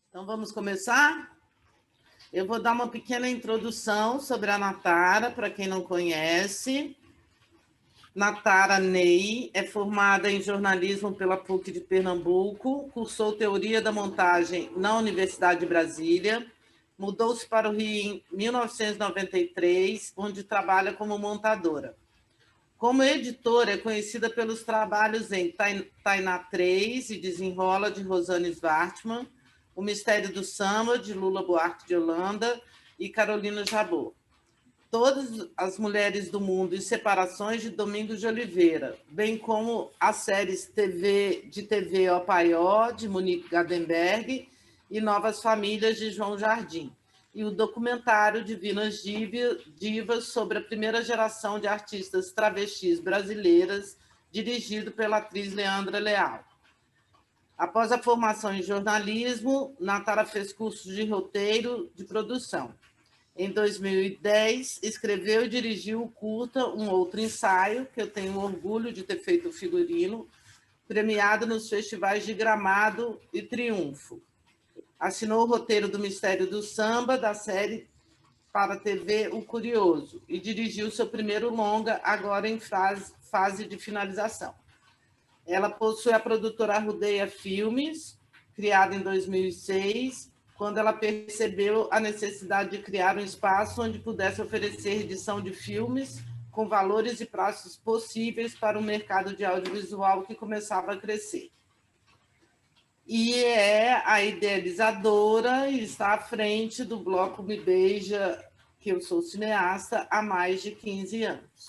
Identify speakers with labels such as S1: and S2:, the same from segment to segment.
S1: Então, vamos começar? Eu vou dar uma pequena introdução sobre a Natara, para quem não conhece. Natara Ney é formada em jornalismo pela PUC de Pernambuco, cursou teoria da montagem na Universidade de Brasília, mudou-se para o Rio em 1993, onde trabalha como montadora. Como editora, é conhecida pelos trabalhos em Tainá 3 e Desenrola, de Rosane Svartman, O Mistério do Samba, de Lula Buarque de Holanda e Carolina Jabor. Todas as Mulheres do Mundo e Separações, de Domingos de Oliveira, bem como as séries de TV O Paió, de Monique Gardenberg, e Novas Famílias, de João Jardim, e o documentário Divinas Divas, sobre a primeira geração de artistas travestis brasileiras, dirigido pela atriz Leandra Leal. Após a formação em jornalismo, Natara fez cursos de roteiro de produção. Em 2010, escreveu e dirigiu o curta Um Outro Ensaio, que eu tenho orgulho de ter feito o figurino, premiado nos festivais de Gramado e Triunfo. Assinou o roteiro do Mistério do Samba, da série para a TV O Curioso, e dirigiu seu primeiro longa, agora em fase de finalização. Ela possui a produtora Arrudeia Filmes, criada em 2006, quando ela percebeu a necessidade de criar um espaço onde pudesse oferecer edição de filmes com valores e prazos possíveis para o mercado de audiovisual que começava a crescer. E é a idealizadora e está à frente do bloco Me Beija, que eu sou cineasta, há mais de 15 anos.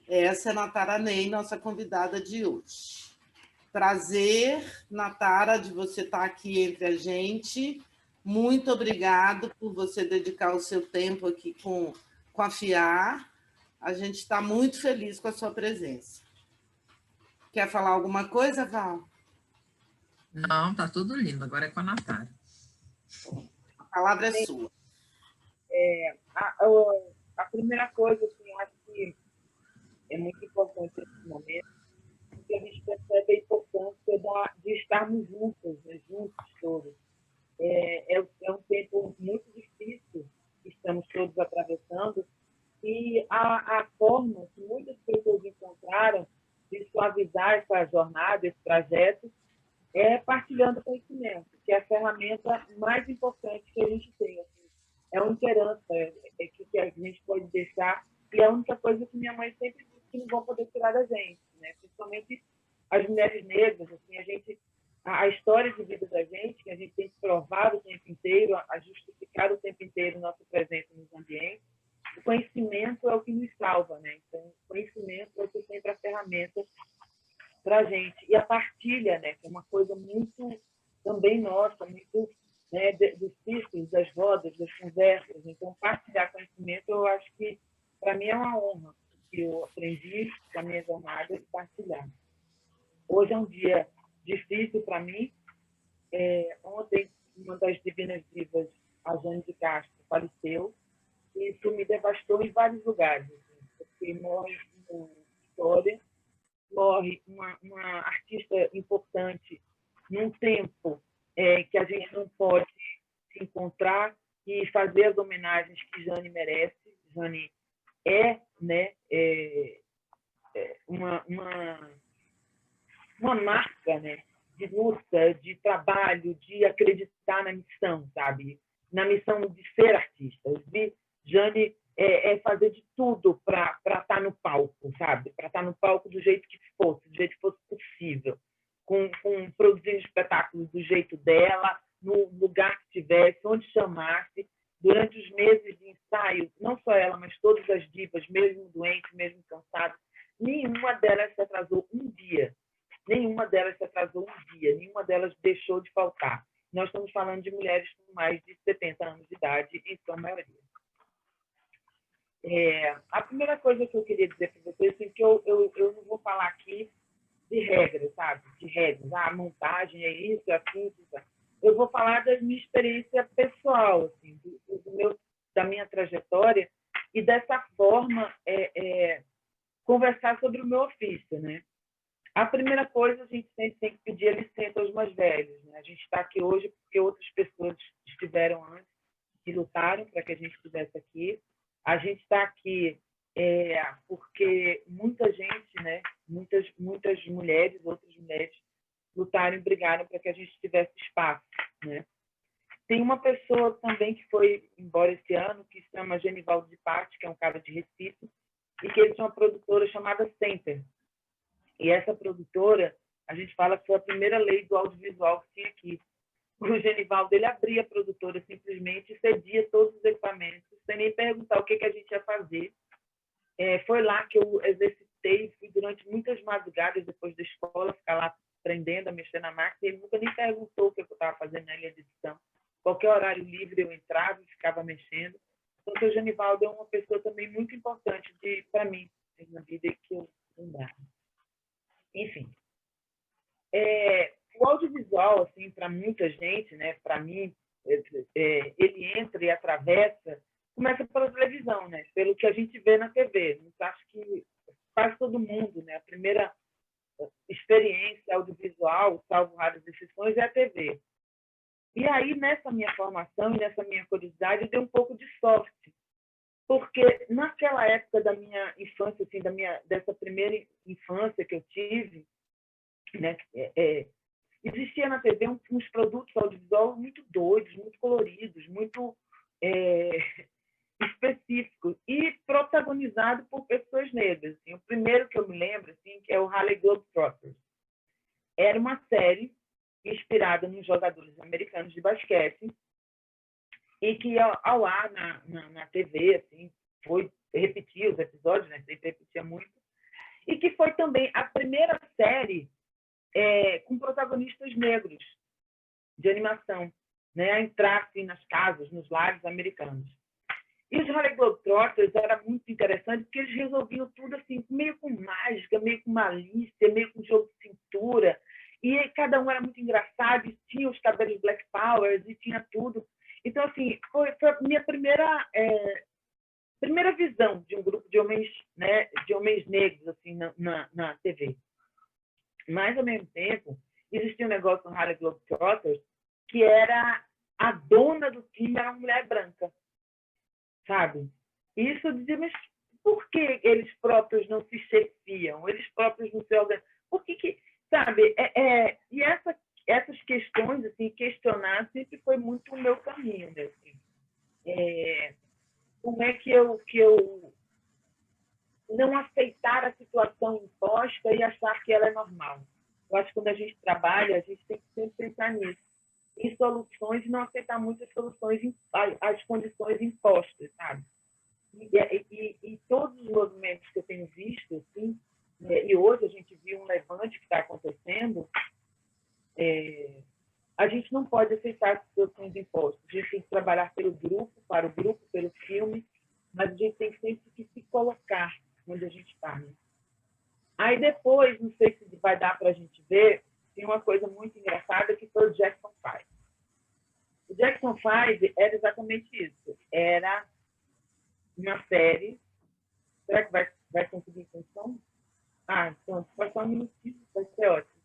S1: Essa é a Natara Ney, nossa convidada de hoje. Prazer, Natara, de você estar aqui entre a gente. Muito obrigado por você dedicar o seu tempo aqui com a FIAR. A gente está muito feliz com a sua presença. Quer falar alguma coisa, Val?
S2: Não, tá tudo lindo. Agora é com a Natara.
S1: A palavra é sua.
S3: A primeira coisa, assim, eu acho que é muito importante nesse momento, porque a gente percebe a importância de estarmos juntos, né, juntos todos. É um tempo muito difícil que estamos todos atravessando, e a forma que muitas pessoas encontraram de suavizar essa jornada, esse trajeto, é partilhando conhecimento, que é a ferramenta mais importante que a gente tem. Assim, é uma herança que a gente pode deixar, e é a única coisa que minha mãe sempre disse que não vão poder tirar da gente, né? Principalmente as mulheres negras. Assim, a história de vida da gente, que a gente tem que provar o tempo inteiro, a justificar o tempo inteiro nossa presença nos ambientes. O conhecimento é o que nos salva, né? Então, o conhecimento é sempre a ferramenta para a gente. E a partilha, né, que é uma coisa muito também nossa, muito, né, dos círculos, das rodas, das conversas. Então, partilhar conhecimento, eu acho que, para mim, é uma honra, que eu aprendi com a minha jornada de partilhar. Hoje é um dia difícil para mim. Ontem, uma das divinas divas, a Jane de Castro, faleceu, e isso me devastou em vários lugares, assim, porque morre uma história, morre uma artista importante num tempo que a gente não pode se encontrar e fazer as homenagens que Jane merece. Jane é, né, uma marca, né, de luta, de trabalho, de acreditar na missão, sabe? Na missão de ser artista. Eu vi Jane fazer de tudo para estar no palco, sabe? Para estar no palco do jeito que fosse possível, com produzindo espetáculos do jeito dela, no lugar que tivesse, onde chamasse, durante os meses de ensaio, não só ela, mas todas as divas, mesmo doentes, mesmo cansadas, nenhuma delas se atrasou um dia. Nenhuma delas se atrasou um dia, nenhuma delas deixou de faltar. Nós estamos falando de mulheres com mais de 70 anos de idade, em sua maioria. A primeira coisa que eu queria dizer para vocês é que eu não vou falar aqui de regras, sabe? De regras. A montagem é isso, é assim, isso. Eu vou falar da minha experiência pessoal, assim, da minha trajetória, e dessa forma conversar sobre o meu ofício, né? A primeira coisa, a gente sempre tem que pedir a licença aos mais velhos. Né? A gente está aqui hoje porque outras pessoas estiveram antes e lutaram para que a gente estivesse aqui. A gente está aqui porque muita gente, né? muitas mulheres, outras mulheres, lutaram e brigaram para que a gente tivesse espaço. Né? Tem uma pessoa também que foi embora esse ano, que se chama Genivaldo de Patti, que é um cara de Recife, e que ele tinha uma produtora chamada Center. E essa produtora, a gente fala que foi a primeira lei do audiovisual que tinha aqui. O Genivaldo, ele abria a produtora simplesmente e cedia todos os equipamentos, sem nem perguntar o que a gente ia fazer. Foi lá que eu exercitei, fui durante muitas madrugadas depois da escola, ficar lá aprendendo a mexer na máquina, e ele nunca nem perguntou o que eu estava fazendo na linha de edição. Qualquer horário livre eu entrava e ficava mexendo. Então, o Genivaldo é uma pessoa também muito importante para mim, na vida que eu lembrava. Enfim, o audiovisual, assim, para muita gente, né, para mim, ele entra e atravessa, começa pela televisão, né, pelo que a gente vê na TV. Acho que quase todo mundo, né, a primeira experiência audiovisual, salvo raras exceções, é a TV. E aí, nessa minha formação e nessa minha curiosidade, eu dei um pouco de sorte, porque naquela época da minha infância, assim, dessa primeira infância que eu tive, né, existia na TV uns produtos audiovisuais muito doidos, muito coloridos, muito específicos e protagonizados por pessoas negras. Assim. O primeiro que eu me lembro, assim, que é o Harlem Globetrotters. Era uma série inspirada nos jogadores americanos de basquete e que ao ar na TV, assim, foi repetir os episódios, né? Sempre repetia muito, e que foi também a primeira série com protagonistas negros de animação, né? A entrar assim, nas casas, nos lares americanos. E os Harlem Globetrotters era muito interessante porque eles resolviam tudo assim, meio com mágica, meio com malícia, meio com jogo de cintura, e cada um era muito engraçado, e tinha os cabelos Black Power, e tinha tudo. Então, assim, foi a minha primeira visão de um grupo de homens, né, de homens negros assim, na TV. Mas, ao mesmo tempo, existia um negócio no Harlem Globetrotters que era a dona do time era uma mulher branca, sabe? E isso eu dizia, mas por que eles próprios não se chefiam? Eles próprios não se organizam? Por que sabe? E essas questões, assim, questionar sempre foi muito o meu caminho, né? Assim. Como é que eu não aceitar a situação imposta e achar que ela é normal? Eu acho que quando a gente trabalha, a gente tem que sempre pensar nisso. Em soluções e não aceitar muitas soluções, as condições impostas, sabe? E todos os movimentos que eu tenho visto, assim, e hoje a gente viu um levante que está acontecendo, a gente não pode aceitar as soluções impostas. A gente tem que trabalhar pelo grupo, para o grupo, pelo filme, mas a gente tem sempre que se colocar onde a gente está. Né? Aí depois, não sei se vai dar para a gente ver, tem uma coisa muito engraçada que foi o Jackson 5. O Jackson 5 era exatamente isso. Era uma série. Será que vai conseguir função? Então, vai só um minutinho, vai ser ótimo.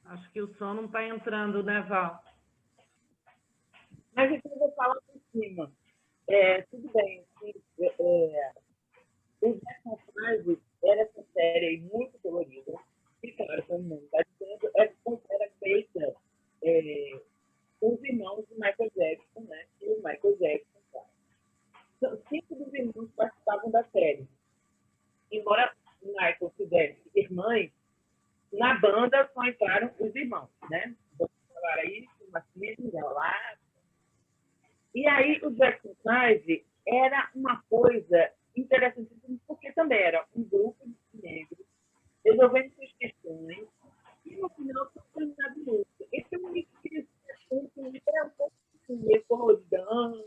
S1: Acho que o som não está entrando, né, Val?
S3: Mas então eu vou falar por cima. Tudo bem. O Jackson 5 era essa série muito colorida. E, claro, como não está dizendo, era feita com os irmãos de Michael Jackson, né? E o Michael Jackson. Tá? 5 dos irmãos participavam da série. Embora o Michael tivesse irmãs, na banda só entraram os irmãos, né? Vamos falar aí, Martins, lá. E aí o Jackson 5 era uma coisa interessantíssimo, porque também era um grupo de negros resolvendo suas questões e, no final, foi terminado música. Esse é um mix que é um pouco assim, ecolodão,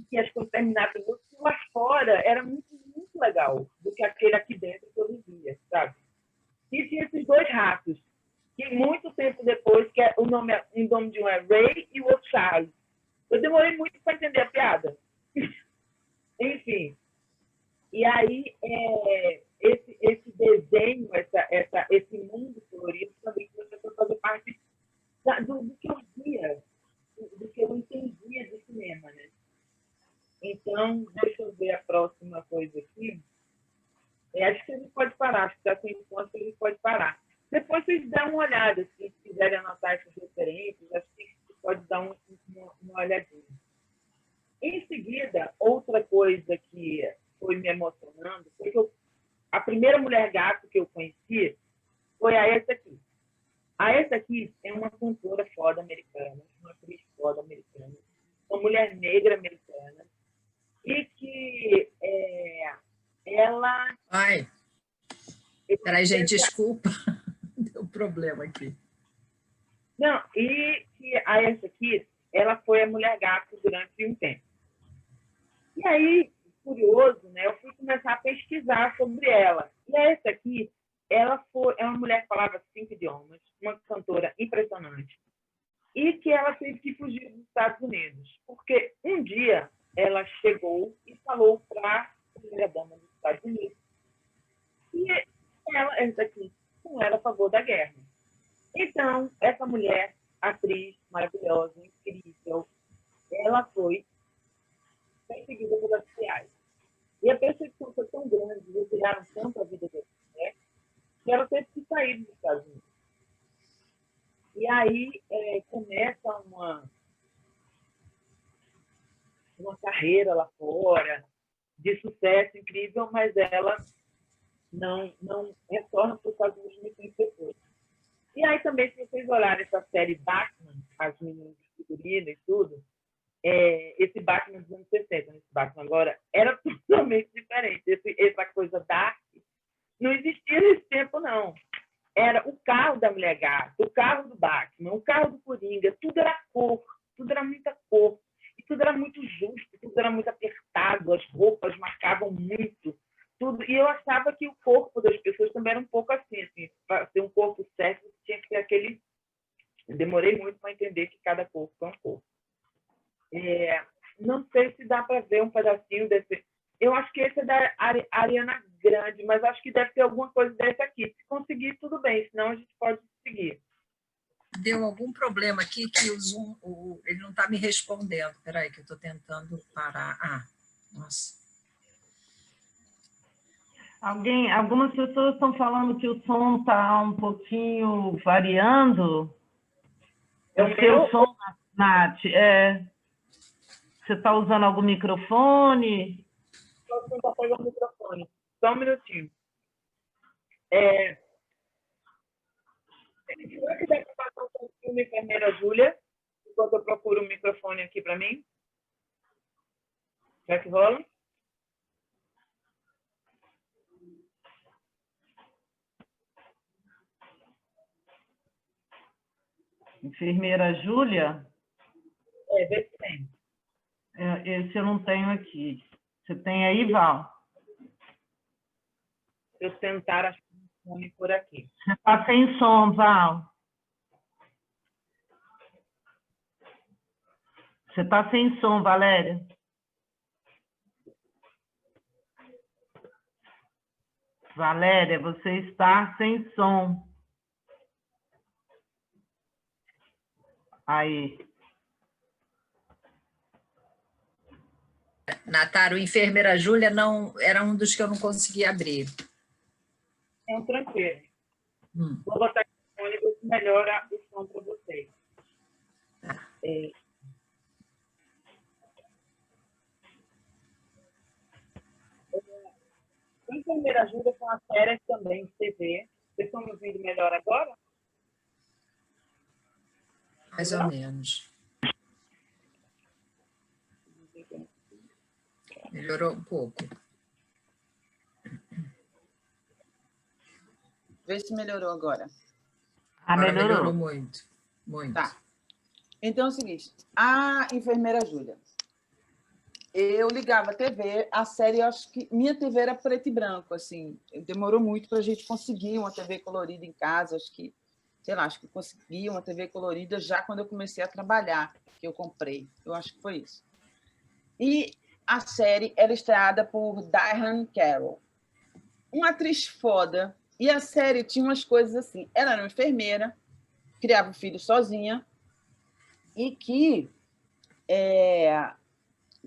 S3: que as coisas terminavam em música, lá fora era muito, muito legal do que aquele aqui dentro que eu vivia, sabe? E tinha esses dois ratos, que muito tempo depois, que o nome de um é Ray e o outro Charles. Eu demorei muito para entender a piada. Enfim. E aí, esse desenho, esse mundo colorido também começou a fazer parte do que eu via, do que eu entendia de cinema, né? Então, deixa eu ver a próxima coisa aqui. Acho que a gente pode parar, acho que está sem ponto, a gente pode parar. Depois vocês dão uma olhada, se quiserem anotar essas referências, acho que pode dar uma olhadinha. Em seguida, outra coisa que foi me emocionando foi que a primeira mulher gato que eu conheci foi a essa aqui. A essa aqui é uma cantora foda americana, uma atriz foda americana, uma mulher negra americana, e que ela...
S2: Ai, peraí, gente, desculpa, deu problema aqui.
S3: Não, e que a essa aqui, ela foi a mulher gato durante um tempo. E aí, curioso, né, eu fui começar a pesquisar sobre ela. E a essa aqui, ela é uma mulher que falava 5 idiomas, uma cantora impressionante, e que ela teve que fugir dos Estados Unidos, porque um dia ela chegou e falou para a primeira-dama dos Estados Unidos e ela, essa aqui, não era a favor da guerra. Então, essa mulher, atriz maravilhosa, incrível, ela foi perseguida pelos oficiais. E a perseguição foi tão grande, eles tiraram tanto a vida dessa mulher, que ela teve que sair dos Estados Unidos. E aí começa uma carreira lá fora, de sucesso incrível, mas ela não retorna para os Estados Unidos muito tempo depois. E aí também, se vocês olharem essa série Batman, as meninas de figurino e tudo, esse Batman dos anos 60, esse Batman agora, era totalmente diferente. Essa coisa dark não existia nesse tempo, não. Era o carro da Mulher Gato, o carro do Batman, o carro do Coringa, tudo era cor, tudo era muita cor. E tudo era muito justo, tudo era muito apertado, as roupas marcavam muito. Tudo. E eu achava que o corpo das pessoas também era um pouco assim para ter um corpo certo, tinha que ter aquele... Eu demorei muito para entender que cada corpo é um corpo. Não sei se dá para ver um pedacinho desse... Eu acho que esse é da Ariana Grande, mas acho que deve ter alguma coisa desse aqui. Se conseguir, tudo bem, senão a gente pode seguir.
S2: Deu algum problema aqui que o Zoom, ele não está me respondendo. Espera aí, que eu estou tentando parar. Ah, nossa.
S4: Algumas pessoas estão falando que o som está um pouquinho variando. O seu som, Nath, você está usando algum microfone?
S3: Estou tentando pegar o microfone. Só um minutinho. Se você quiser passar um pouquinho, enfermeira Júlia, enquanto eu procuro o microfone aqui para mim. Já que rola?
S4: Enfermeira Júlia?
S3: Vê se tem.
S4: Esse eu não tenho aqui. Você tem aí, Val?
S3: Eu tentar achar o fone por aqui.
S4: Você está sem som, Val. Você está sem som, Valéria. Valéria, você está sem som. Aí.
S2: Natara, o enfermeira Júlia não era um dos que eu não conseguia abrir.
S3: Tranquilo. Vou botar aqui o fone para que melhora o som para vocês. A Enfermeira Júlia foi uma série também de TV. Vocês estão me ouvindo melhor agora?
S2: Mais ou menos. Melhorou um pouco.
S5: Vê se melhorou agora.
S2: Agora
S4: Melhorou.
S2: muito. Muito.
S5: Tá. Então é o seguinte, a enfermeira Júlia. Eu ligava a TV, a série, eu acho que minha TV era preto e branco, assim, demorou muito para a gente conseguir uma TV colorida em casa, acho que, sei lá, acho que consegui uma TV colorida já quando eu comecei a trabalhar, que eu comprei, eu acho que foi isso. E a série era estreada por Diane Carroll, uma atriz foda, e a série tinha umas coisas assim, ela era uma enfermeira, criava o filho sozinha, e que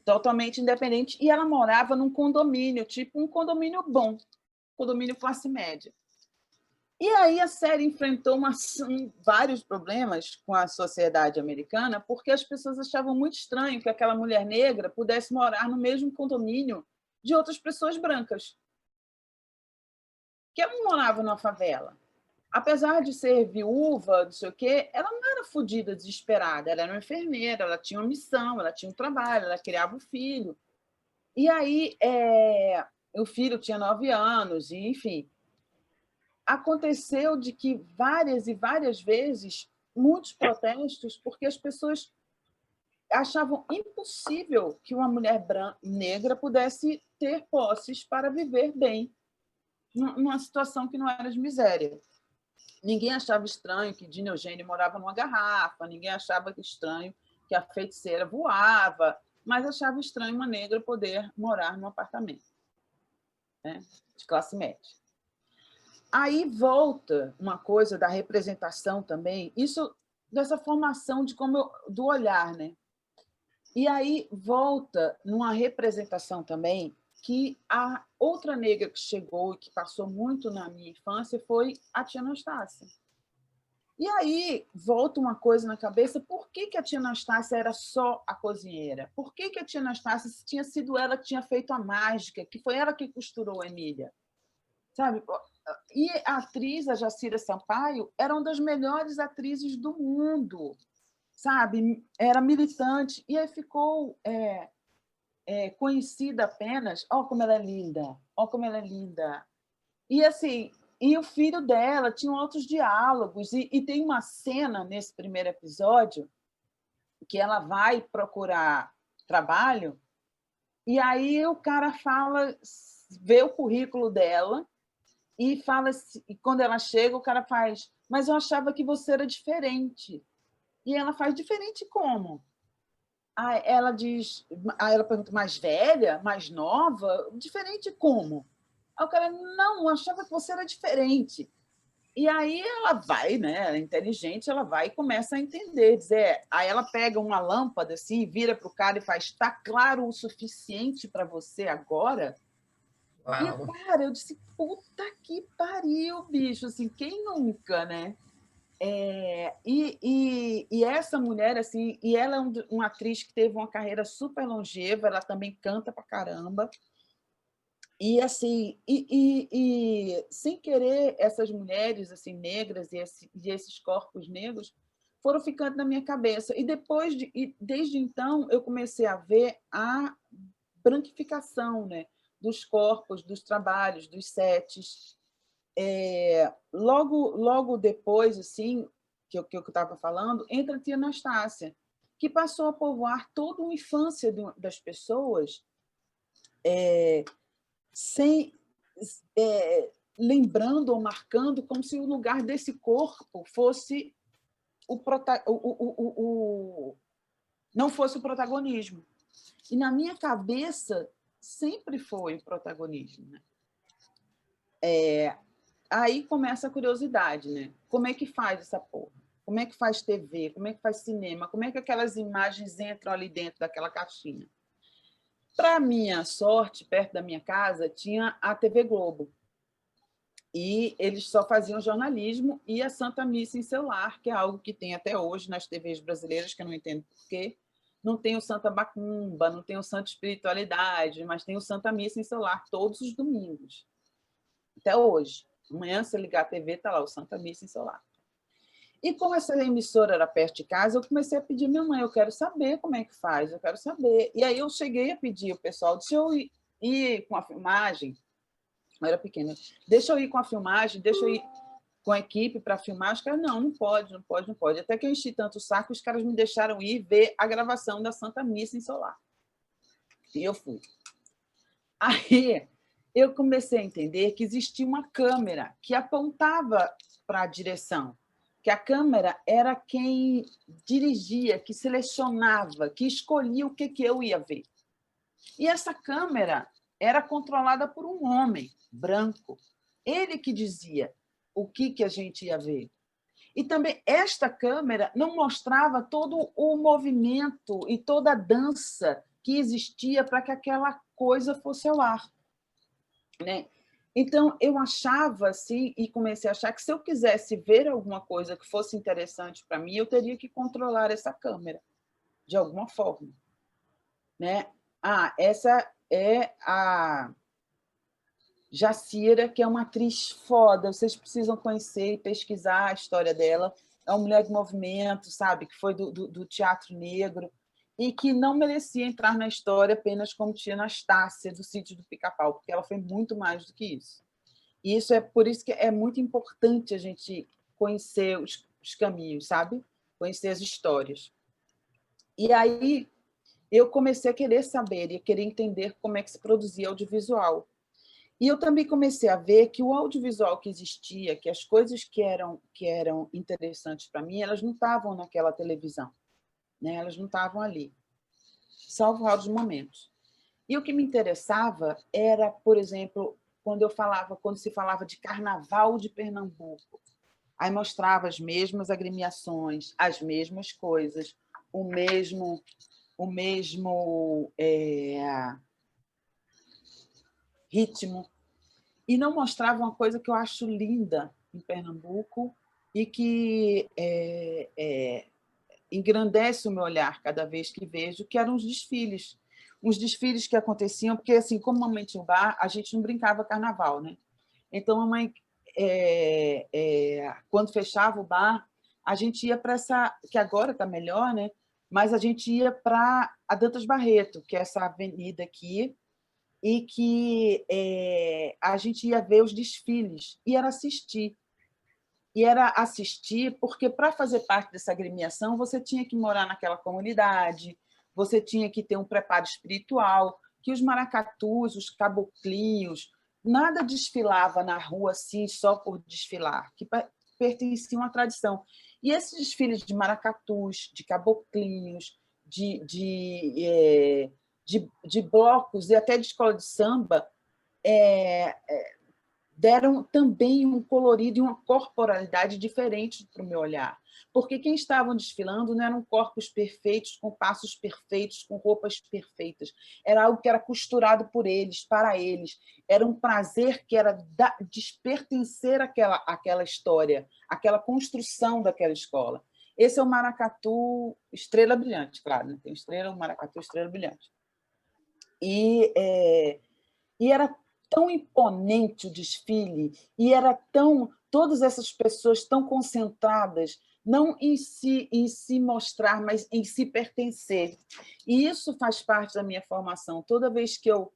S5: totalmente independente, e ela morava num condomínio, tipo um condomínio bom, condomínio classe média. E aí a série enfrentou vários problemas com a sociedade americana, porque as pessoas achavam muito estranho que aquela mulher negra pudesse morar no mesmo condomínio de outras pessoas brancas, que ela não morava numa favela. Apesar de ser viúva, não sei o quê, ela não era fodida, desesperada. Ela era uma enfermeira, ela tinha uma missão, ela tinha um trabalho, ela criava o filho. E aí, o filho tinha 9 anos, e, enfim. Aconteceu de que várias e várias vezes, muitos protestos, porque as pessoas achavam impossível que uma mulher negra pudesse ter posses para viver bem, numa situação que não era de miséria. Ninguém achava estranho que Dina Eugênio morava numa garrafa, ninguém achava estranho que a feiticeira voava, mas achava estranho uma negra poder morar num apartamento, né, de classe média. Aí volta uma coisa da representação também, isso dessa formação do olhar, né? E aí volta numa representação também que a outra negra que chegou e que passou muito na minha infância foi a tia Anastácia. E aí volta uma coisa na cabeça, por que a tia Anastácia era só a cozinheira? Por que a tia Anastácia tinha sido ela que tinha feito a mágica, que foi ela que costurou a Emília? Sabe? E a atriz, a Jacira Sampaio, era uma das melhores atrizes do mundo, sabe? Era militante, e aí ficou conhecida apenas, ó como ela é linda, ó como ela é linda. E assim, e o filho dela tinha outros diálogos, e tem uma cena nesse primeiro episódio que ela vai procurar trabalho, e aí o cara vê o currículo dela e fala assim, e quando ela chega, o cara faz, mas eu achava que você era diferente. E ela faz, diferente como? Aí ela pergunta, mais velha, mais nova? Diferente como? Aí o cara, não, eu achava que você era diferente. E aí ela vai, né? Ela é inteligente, ela vai e começa a entender. Aí ela pega uma lâmpada assim, vira para o cara e faz, está claro o suficiente para você agora?
S2: Uau.
S5: E, cara, eu disse, puta que pariu, bicho, assim, quem nunca, né? E essa mulher, assim, e ela é uma atriz que teve uma carreira super longeva, ela também canta pra caramba, e assim, sem querer, essas mulheres assim negras e esses corpos negros foram ficando na minha cabeça, e desde então eu comecei a ver a branquificação, né, dos corpos, dos trabalhos, dos sets. Logo depois, assim, que eu estava falando, entra a tia Anastácia, que passou a povoar toda uma infância das pessoas, sem lembrando ou marcando como se o lugar desse corpo fosse não fosse o protagonismo. E na minha cabeça sempre foi o protagonismo, né? Aí começa a curiosidade, né? Como é que faz essa porra? Como é que faz TV? Como é que faz cinema? Como é que aquelas imagens entram ali dentro daquela caixinha? Para minha sorte, perto da minha casa, tinha a TV Globo. E eles só faziam jornalismo e a Santa Missa em celular, que é algo que tem até hoje nas TVs brasileiras, que eu não entendo por quê. Não tem o Santa Macumba, não tem o Santa Espiritualidade, mas tem o Santa Missa em celular todos os domingos. Até hoje. Amanhã, se ligar a TV, está lá o Santa Missa em celular. E como essa emissora era perto de casa, eu comecei a pedir, minha mãe, eu quero saber como é que faz, eu quero saber. E aí eu cheguei a pedir ao pessoal, deixa eu ir com a filmagem, eu era pequena, deixa eu ir com a filmagem, deixa eu ir. com a equipe para filmar, os caras, não pode, não pode, não pode. Até que eu enchi tanto o saco, os caras me deixaram ir ver a gravação da Santa Missa em Solar. E eu fui. Aí eu comecei a entender que existia uma câmera que apontava para a direção, que a câmera era quem dirigia, que selecionava, que escolhia o que eu ia ver. E essa câmera era controlada por um homem branco. Ele que dizia o que a gente ia ver. E também esta câmera não mostrava todo o movimento e toda a dança que existia para que aquela coisa fosse ao ar, né? Então, eu achava assim, e comecei a achar que se eu quisesse ver alguma coisa que fosse interessante para mim, eu teria que controlar essa câmera, de alguma forma, né? Essa é a Jacira, que é uma atriz foda, vocês precisam conhecer e pesquisar a história dela. É uma mulher de movimento, sabe? Que foi do teatro negro e que não merecia entrar na história apenas como tia Anastácia, do Sítio do Pica-Pau, porque ela foi muito mais do que isso. E isso é por isso que é muito importante a gente conhecer os caminhos, sabe? Conhecer as histórias. E aí eu comecei a querer saber e a querer entender como é que se produzia audiovisual. E eu também comecei a ver que o audiovisual que existia, que as coisas que eram interessantes para mim, elas não estavam naquela televisão, né? Elas não estavam ali, salvo raros momentos. E o que me interessava era, por exemplo, quando se falava de Carnaval de Pernambuco, aí mostrava as mesmas agremiações, as mesmas coisas, o mesmo ritmo, e não mostrava uma coisa que eu acho linda em Pernambuco e que engrandece o meu olhar cada vez que vejo, que eram os desfiles. Uns desfiles que aconteciam, porque, assim, como mamãe tinha um bar, a gente não brincava carnaval, né? Então, a mãe, quando fechava o bar, a gente ia para essa, que agora está melhor, né? Mas a gente ia para a Dantas Barreto, que é essa avenida aqui, e que a gente ia ver os desfiles e era assistir. E era assistir porque, para fazer parte dessa agremiação, você tinha que morar naquela comunidade, você tinha que ter um preparo espiritual, que os maracatus, os caboclinhos, nada desfilava na rua assim só por desfilar, que pertenciam à tradição. E esses desfiles de maracatus, de caboclinhos, de blocos e até de escola de samba, deram também um colorido e uma corporalidade diferente para o meu olhar. Porque quem estavam desfilando não eram corpos perfeitos, com passos perfeitos, com roupas perfeitas. Era algo que era costurado por eles, para eles. Era um prazer que era despertencer àquela história, àquela construção daquela escola. Esse é o maracatu Estrela Brilhante, claro, né? Tem o maracatu Estrela Brilhante. E era tão imponente o desfile, e era todas essas pessoas tão concentradas, não em se mostrar, mas em se pertencer. E isso faz parte da minha formação. Toda vez que eu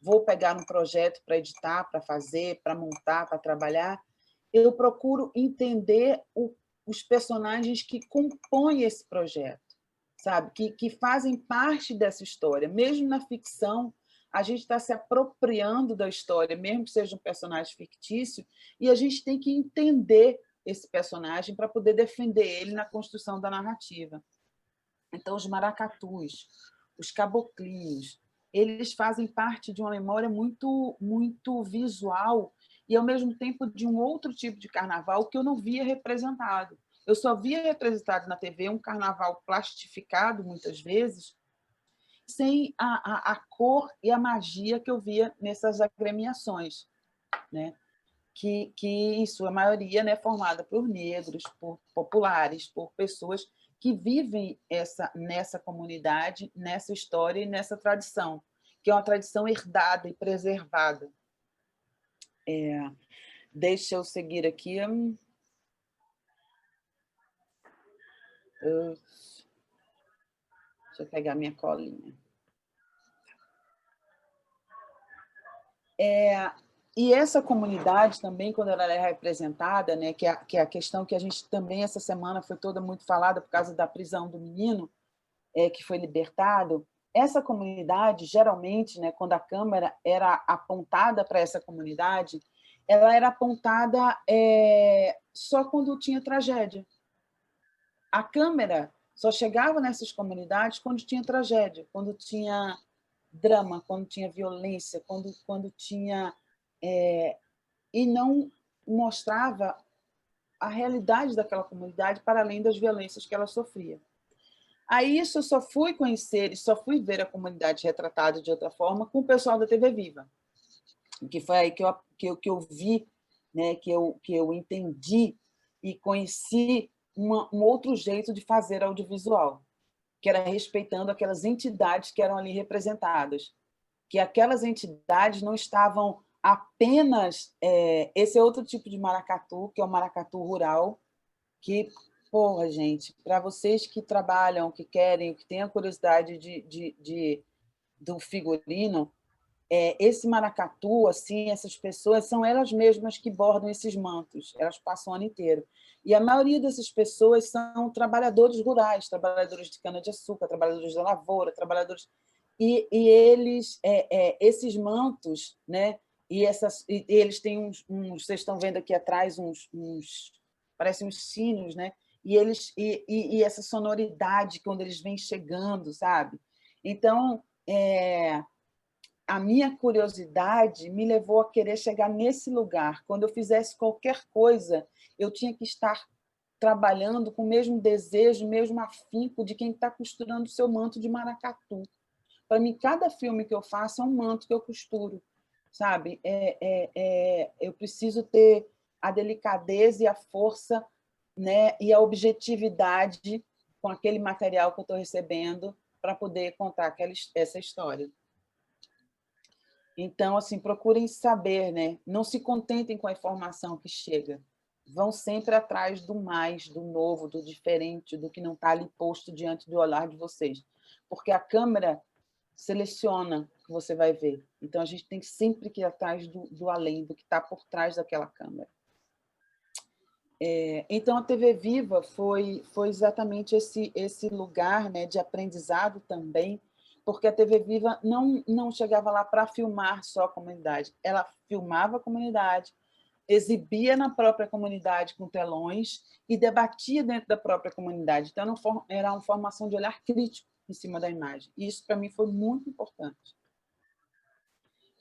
S5: vou pegar um projeto para editar, para fazer, para montar, para trabalhar, eu procuro entender os personagens que compõem esse projeto, sabe? Que fazem parte dessa história. Mesmo na ficção, a gente está se apropriando da história, mesmo que seja um personagem fictício, e a gente tem que entender esse personagem para poder defender ele na construção da narrativa. Então, os maracatus, os caboclinhos, eles fazem parte de uma memória muito, muito visual e, ao mesmo tempo, de um outro tipo de carnaval que eu não via representado. Eu só via representado na TV um carnaval plastificado, muitas vezes, sem a cor e a magia que eu via nessas agremiações, né? Que em sua maioria, né, formada por negros, por populares, por pessoas que vivem nessa comunidade, nessa história e nessa tradição, que é uma tradição herdada e preservada. Deixa eu seguir aqui. Deixa eu pegar minha colinha. E essa comunidade também, quando ela é representada, né, que é a questão que a gente também, essa semana, foi toda muito falada por causa da prisão do menino, que foi libertado, essa comunidade, geralmente, né, quando a câmera era apontada para essa comunidade, ela era apontada só quando tinha tragédia. A câmera só chegava nessas comunidades quando tinha tragédia, quando tinha drama, quando tinha violência, quando tinha... e não mostrava a realidade daquela comunidade para além das violências que ela sofria. Aí isso eu só fui conhecer e só fui ver a comunidade retratada de outra forma com o pessoal da TV Viva, que foi aí que eu vi, né, que eu entendi e conheci um outro jeito de fazer audiovisual, que era respeitando aquelas entidades que eram ali representadas, que aquelas entidades não estavam apenas... esse é outro tipo de maracatu, que é o maracatu rural, que, porra, gente, para vocês que trabalham, que querem, que têm a curiosidade do figurino, esse maracatu, assim, essas pessoas, são elas mesmas que bordam esses mantos, elas passam o ano inteiro. E a maioria dessas pessoas são trabalhadores rurais, trabalhadores de cana-de-açúcar, trabalhadores da lavoura, trabalhadores... E eles, esses mantos, né? E eles têm uns... Vocês estão vendo aqui atrás parecem uns sinos, né? E essa sonoridade quando eles vêm chegando, sabe? Então, a minha curiosidade me levou a querer chegar nesse lugar. Quando eu fizesse qualquer coisa, eu tinha que estar trabalhando com o mesmo desejo, o mesmo afinco de quem está costurando o seu manto de maracatu. Para mim, cada filme que eu faço é um manto que eu costuro, sabe? Eu preciso ter a delicadeza e a força, né, e a objetividade com aquele material que eu estou recebendo para poder contar essa história. Então, assim, procurem saber, né? Não se contentem com a informação que chega. Vão sempre atrás do mais, do novo, do diferente, do que não está ali posto diante do olhar de vocês. Porque a câmera seleciona o que você vai ver. Então, a gente tem sempre que ir atrás do além, do que está por trás daquela câmera. Então, a TV Viva foi exatamente esse lugar, né, de aprendizado também, porque a TV Viva não chegava lá para filmar só a comunidade, ela filmava a comunidade, exibia na própria comunidade com telões e debatia dentro da própria comunidade. Então, era uma formação de olhar crítico em cima da imagem. E isso, para mim, foi muito importante.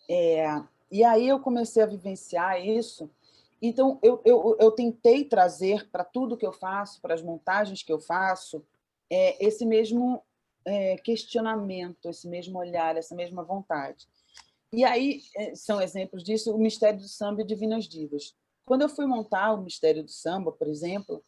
S5: E aí eu comecei a vivenciar isso. Então, eu tentei trazer para tudo que eu faço, para as montagens que eu faço, esse mesmo questionamento, esse mesmo olhar, essa mesma vontade. E aí, são exemplos disso, o Mistério do Samba e Divinas Divas. Quando eu fui montar o Mistério do Samba, por exemplo,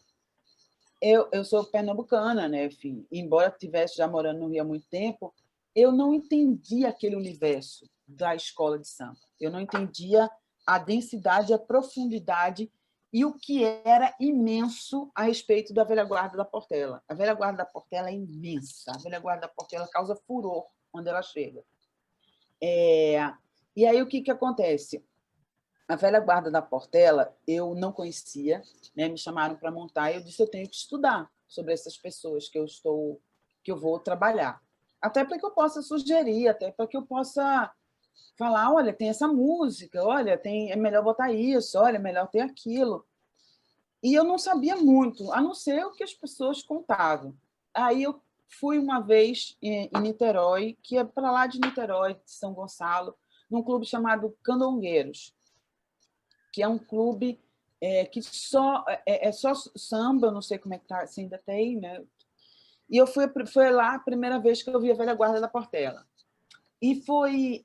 S5: eu sou pernambucana, né? Enfim, embora estivesse já morando no Rio há muito tempo, eu não entendia aquele universo da escola de samba. Eu não entendia a densidade, a profundidade e o que era imenso a respeito da velha guarda da Portela. A velha guarda da Portela é imensa. A velha guarda da Portela causa furor quando ela chega. E aí o que acontece? A velha guarda da Portela eu não conhecia, né? Me chamaram para montar e eu disse eu tenho que estudar sobre essas pessoas que eu vou trabalhar. Até para que eu possa sugerir, até para que eu possa falar, olha, tem essa música, olha, é melhor botar isso, olha, é melhor ter aquilo. E eu não sabia muito, a não ser o que as pessoas contavam. Aí eu fui uma vez em Niterói, que é para lá de Niterói, de São Gonçalo, num clube chamado Candongueiros, que é um clube que só samba, eu não sei como é que tá, se ainda tem, né? E eu foi lá a primeira vez que eu vi a velha guarda da Portela. E foi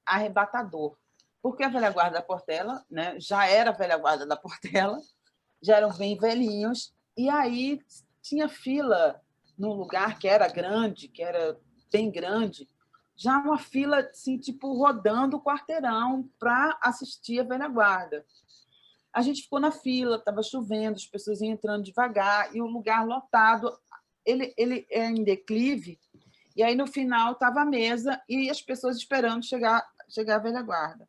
S5: arrebatador, porque a velha guarda da Portela, né, já era a velha guarda da Portela, já eram bem velhinhos, e aí tinha fila num lugar que era grande, que era bem grande, já uma fila assim, tipo, rodando o quarteirão para assistir a velha guarda. A gente ficou na fila, estava chovendo, as pessoas iam entrando devagar, e o lugar lotado, ele é em declive, e aí, no final, estava a mesa e as pessoas esperando chegar a velha guarda.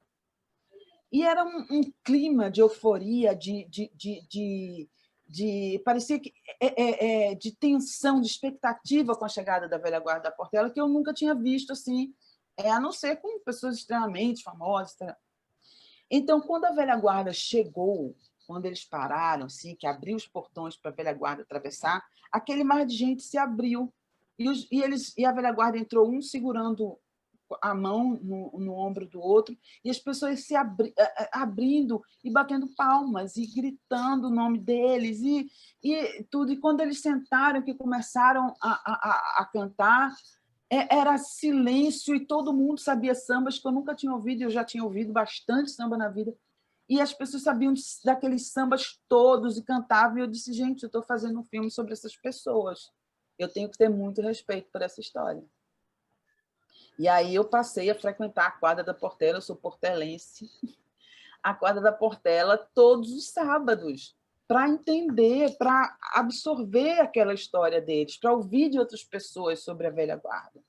S5: E era um clima de euforia, parecia que de tensão, de expectativa com a chegada da velha guarda da Portela, que eu nunca tinha visto assim, a não ser com pessoas extremamente famosas. Então, quando a velha guarda chegou, quando eles pararam, assim, que abriu os portões para a velha guarda atravessar, aquele mar de gente se abriu e a velha guarda entrou, um segurando a mão no ombro do outro, e as pessoas se abrindo e batendo palmas e gritando o nome deles e tudo. E quando eles sentaram, que começaram a cantar, era silêncio e todo mundo sabia sambas que eu nunca tinha ouvido, eu já tinha ouvido bastante samba na vida, e as pessoas sabiam daqueles sambas todos e cantavam, e eu disse, gente, eu estou fazendo um filme sobre essas pessoas, eu tenho que ter muito respeito por essa história. E aí eu passei a frequentar a quadra da Portela, eu sou portelense, a quadra da Portela todos os sábados, para entender, para absorver aquela história deles, para ouvir de outras pessoas sobre a velha guarda.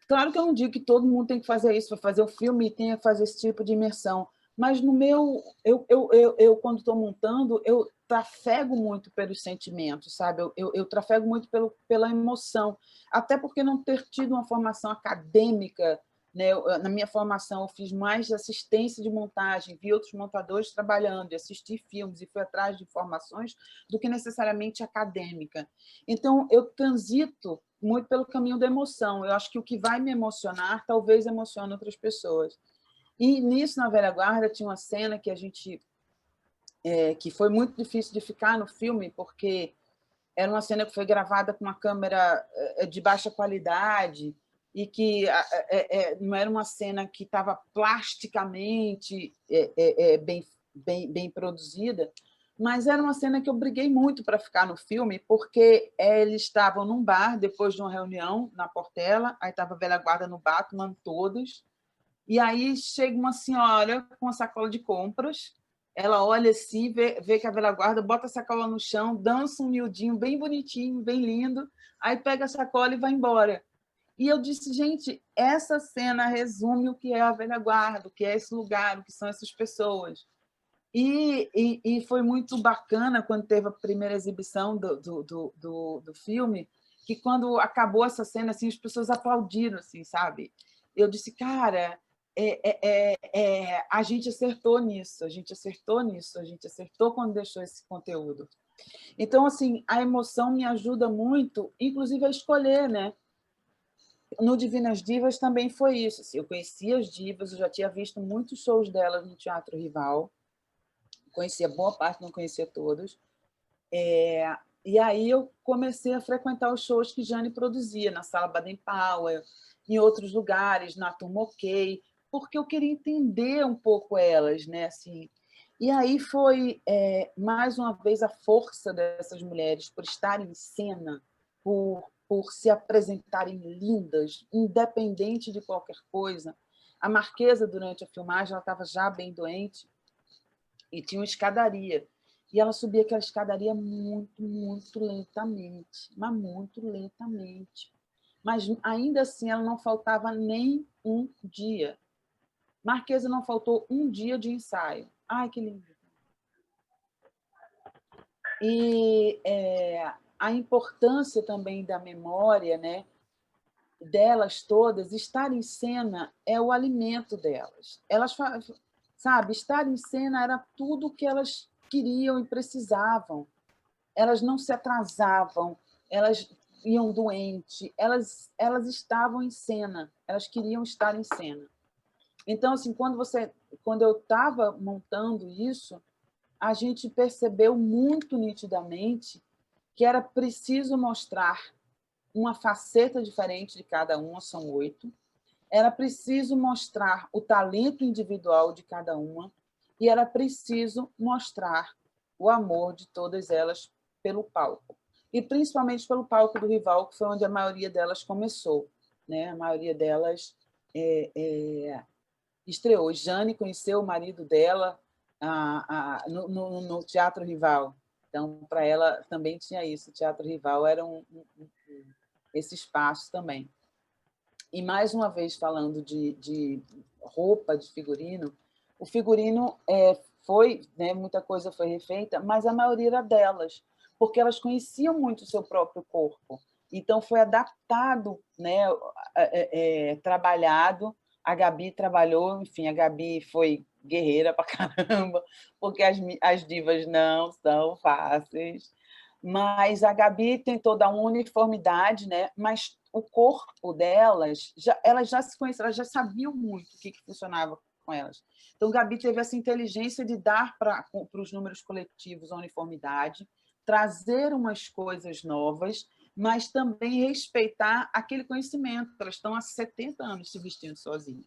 S5: Claro que eu não digo que todo mundo tem que fazer isso, para fazer o filme e tem que fazer esse tipo de imersão, mas no meu, eu quando estou montando, eu trafego muito pelos sentimentos, sabe? Eu trafego muito pela emoção, até porque não ter tido uma formação acadêmica, né? Na minha formação, eu fiz mais assistência de montagem, vi outros montadores trabalhando, assisti filmes e fui atrás de informações do que necessariamente acadêmica. Então, eu transito muito pelo caminho da emoção. Eu acho que o que vai me emocionar, talvez emocione outras pessoas. E nisso, na velha guarda, tinha uma cena que a gente que foi muito difícil de ficar no filme, porque era uma cena que foi gravada com uma câmera de baixa qualidade e que não era uma cena que estava plasticamente bem produzida, mas era uma cena que eu briguei muito para ficar no filme, porque eles estavam num bar, depois de uma reunião na Portela, aí estava a velha guarda no bar, tomando todas, e aí chega uma senhora com uma sacola de compras, ela olha assim, vê que a velha guarda, bota a sacola no chão, dança um miudinho bem bonitinho, bem lindo, aí pega a sacola e vai embora. E eu disse, gente, essa cena resume o que é a velha guarda, o que é esse lugar, o que são essas pessoas. E foi muito bacana quando teve a primeira exibição do filme, que quando acabou essa cena, assim, as pessoas aplaudiram, assim, sabe? Eu disse, cara, a gente acertou nisso, a gente acertou nisso, a gente acertou quando deixou esse conteúdo. Então, assim, a emoção me ajuda muito, inclusive a escolher, né? No Divinas Divas também foi isso. Assim, eu conhecia as divas, eu já tinha visto muitos shows delas no Teatro Rival, conhecia boa parte, não conhecia todos. E aí eu comecei a frequentar os shows que Jane produzia, na Sala Baden-Powell, em outros lugares, na Turma OK, porque eu queria entender um pouco elas, né? Assim, e aí foi, mais uma vez, a força dessas mulheres por estarem em cena, por se apresentarem lindas, independente de qualquer coisa. A Marquesa, durante a filmagem, ela estava já bem doente e tinha uma escadaria. E ela subia aquela escadaria muito, muito lentamente, mas muito lentamente. Mas, ainda assim, ela não faltava nem um dia. Marquesa não faltou um dia de ensaio. Ai, que lindo! E a importância também da memória, né, delas todas, estar em cena é o alimento delas. Elas, sabe, estar em cena era tudo o que elas queriam e precisavam. Elas não se atrasavam, elas iam doentes, elas estavam em cena, elas queriam estar em cena. Então, assim, quando eu estava montando isso, a gente percebeu muito nitidamente que era preciso mostrar uma faceta diferente de cada uma, são 8. Era preciso mostrar o talento individual de cada uma e era preciso mostrar o amor de todas elas pelo palco. E principalmente pelo palco do Rival, que foi onde a maioria delas começou, né? A maioria delas estreou. Jane conheceu o marido dela no Teatro Rival. Então, para ela também tinha isso. O Teatro Rival era esse espaço também. E, mais uma vez, falando de roupa, de figurino, O figurino foi, né, muita coisa foi refeita, mas a maioria era delas, porque elas conheciam muito o seu próprio corpo. Então, foi adaptado, né, trabalhado. A Gabi trabalhou, enfim, a Gabi foi guerreira pra caramba, porque as divas não são fáceis. Mas a Gabi tentou dar uma uniformidade, né? Mas o corpo delas, elas já se conheciam, elas já sabiam muito o que funcionava com elas. Então, a Gabi teve essa inteligência de dar para os números coletivos a uniformidade, trazer umas coisas novas, mas também respeitar aquele conhecimento. Elas estão há 70 anos se vestindo sozinhas,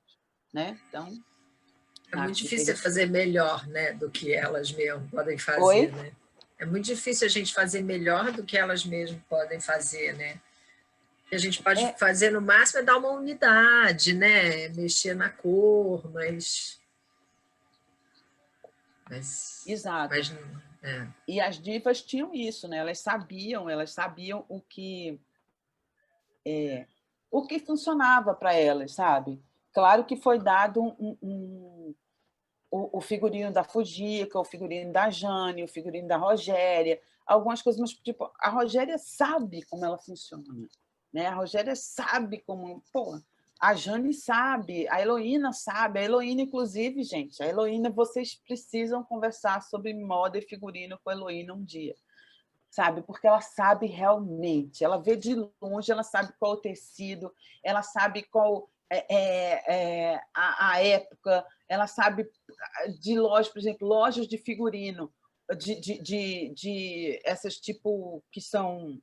S5: né? Então,
S2: é muito difícil fazer melhor, né, do que elas mesmas podem fazer.
S5: Oi?
S2: Né? É muito difícil a gente fazer melhor do que elas mesmas podem fazer, né? A gente pode fazer no máximo é dar uma unidade, né? Mexer na cor, mas
S5: Exato.
S2: Mas,
S5: E as divas tinham isso, né? Elas sabiam o que funcionava para elas, sabe? Claro que foi dado o figurino da Fujica, o figurino da Jane, o figurino da Rogéria, algumas coisas, mas tipo, a Rogéria sabe como ela funciona, né? A Rogéria sabe como, pô, a Jane sabe, a Heloína sabe, a Heloína, inclusive, gente, a Heloína, vocês precisam conversar sobre moda e figurino com a Heloína um dia, sabe? Porque ela sabe realmente, ela vê de longe, ela sabe qual o tecido, ela sabe qual a época, ela sabe de lojas, por exemplo, lojas de figurino, de essas tipo que são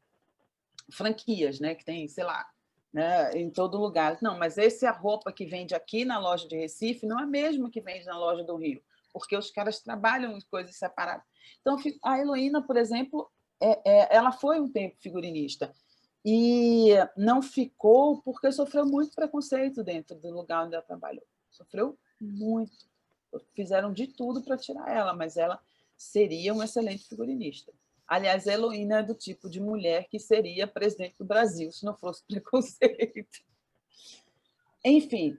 S5: franquias, né? Que tem, sei lá, né? Em todo lugar. Não, mas essa roupa que vende aqui na loja de Recife não é a mesma que vende na loja do Rio, porque os caras trabalham em coisas separadas. Então, a Heloína, por exemplo, ela foi um tempo figurinista e não ficou porque sofreu muito preconceito dentro do lugar onde ela trabalhou. Sofreu muito. Fizeram de tudo para tirar ela, mas ela seria uma excelente figurinista. Aliás, a Heloína é do tipo de mulher que seria presidente do Brasil, se não fosse preconceito. Enfim,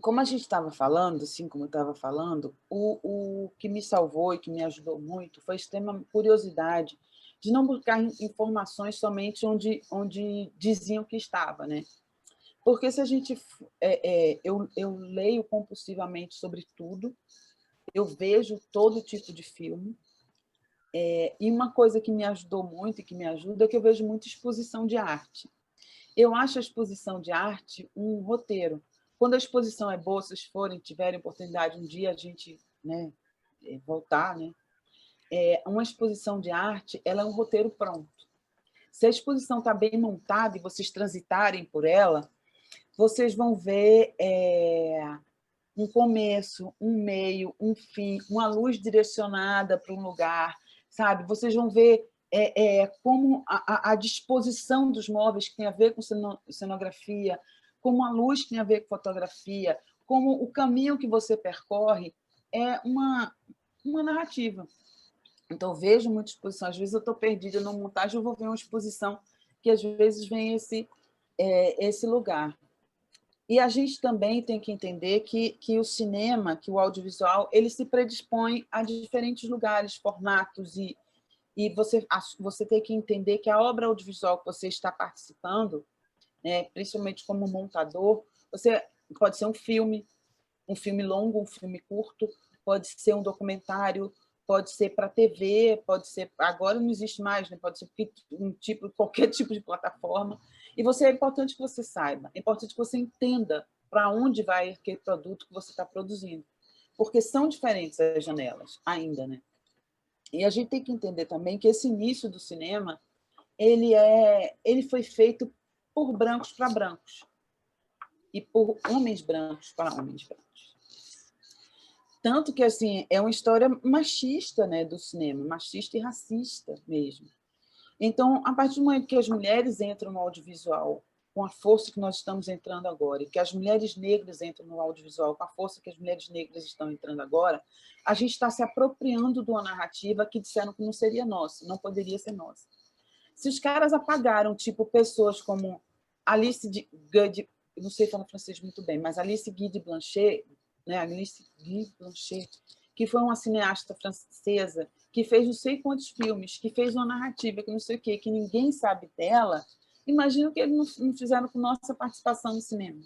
S5: como a gente estava falando, assim como eu estava falando, o que me salvou e que me ajudou muito foi a extrema curiosidade de não buscar informações somente onde diziam que estava, né? Porque se a gente... eu leio compulsivamente sobre tudo, eu vejo todo tipo de filme, e uma coisa que me ajudou muito e que me ajuda é que eu vejo muita exposição de arte. Eu acho a exposição de arte um roteiro. Quando a exposição é boa, se vocês tiverem oportunidade um dia a gente, né, voltar, né? Uma exposição de arte, ela é um roteiro pronto. Se a exposição está bem montada e vocês transitarem por ela, vocês vão ver um começo, um meio, um fim, uma luz direcionada para um lugar, sabe? Vocês vão ver como a disposição dos móveis que tem a ver com cenografia, como a luz que tem a ver com fotografia, como o caminho que você percorre é uma narrativa. Então, eu vejo muita exposição. Às vezes, eu estou perdida na montagem, eu vou ver uma exposição que, às vezes, vem esse lugar. E a gente também tem que entender que o cinema, que o audiovisual, ele se predispõe a diferentes lugares, formatos, e você tem que entender que a obra audiovisual que você está participando, né, principalmente como montador, você pode ser um filme longo, um filme curto, pode ser um documentário, pode ser para TV, pode ser... Agora não existe mais, né? Pode ser qualquer tipo de plataforma. E é importante que você saiba, é importante que você entenda para onde vai aquele produto que você está produzindo, porque são diferentes as janelas ainda, né? E a gente tem que entender também que esse início do cinema ele foi feito por brancos para brancos e por homens brancos para homens brancos. Tanto que assim é uma história machista, né, do cinema, machista e racista mesmo. Então, a partir do momento que as mulheres entram no audiovisual com a força que nós estamos entrando agora, e que as mulheres negras entram no audiovisual com a força que as mulheres negras estão entrando agora, a gente está se apropriando de uma narrativa que disseram que não seria nossa, não poderia ser nossa. Se os caras apagaram, tipo, pessoas como Alice Guy, não sei falar francês muito bem, mas Alice Guy de Blanchet, né? A Guy Blanchet, que foi uma cineasta francesa, que fez não sei quantos filmes, que fez uma narrativa, que não sei o quê, que ninguém sabe dela. Imagina o que eles não fizeram com nossa participação no cinema,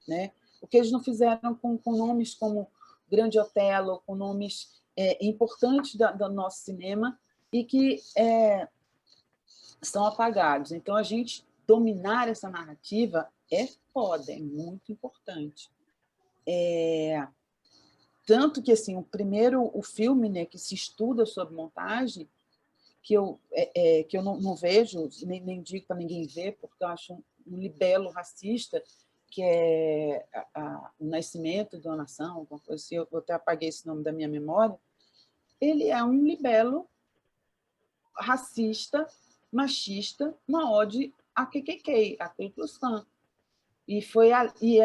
S5: né? O que eles não fizeram com nomes como Grande Otelo, com nomes importantes do nosso cinema e que são apagados. Então, a gente dominar essa narrativa é foda, é muito importante. Tanto que assim, o filme, né, que se estuda sobre montagem, que eu não vejo, nem digo para ninguém ver, porque eu acho um libelo racista, que é O Nascimento de uma Nação, alguma coisa assim, eu até apaguei esse nome da minha memória. Ele é um libelo racista, machista, uma ode a KKK, a Ku Klux Klan. E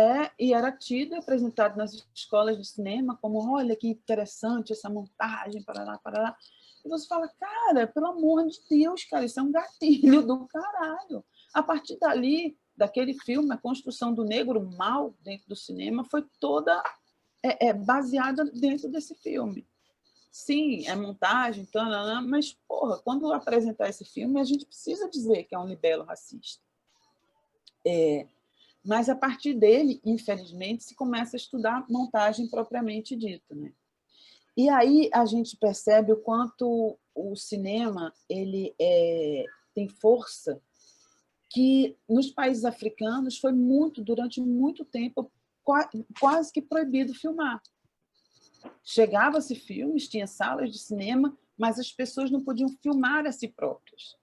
S5: era tido e apresentado nas escolas de cinema como, olha que interessante essa montagem, parará, parará. E você fala, cara, pelo amor de Deus, cara, isso é um gatilho do caralho. A partir dali, daquele filme, a construção do negro mal dentro do cinema foi toda baseada dentro desse filme. Sim, é montagem, mas, porra, quando apresentar esse filme, a gente precisa dizer que é um libelo racista. Mas, a partir dele, infelizmente, se começa a estudar montagem propriamente dita, né? E aí a gente percebe o quanto o cinema ele tem força, que nos países africanos foi durante muito tempo, quase que proibido filmar. Chegava-se filmes, tinha salas de cinema, mas as pessoas não podiam filmar a si próprias.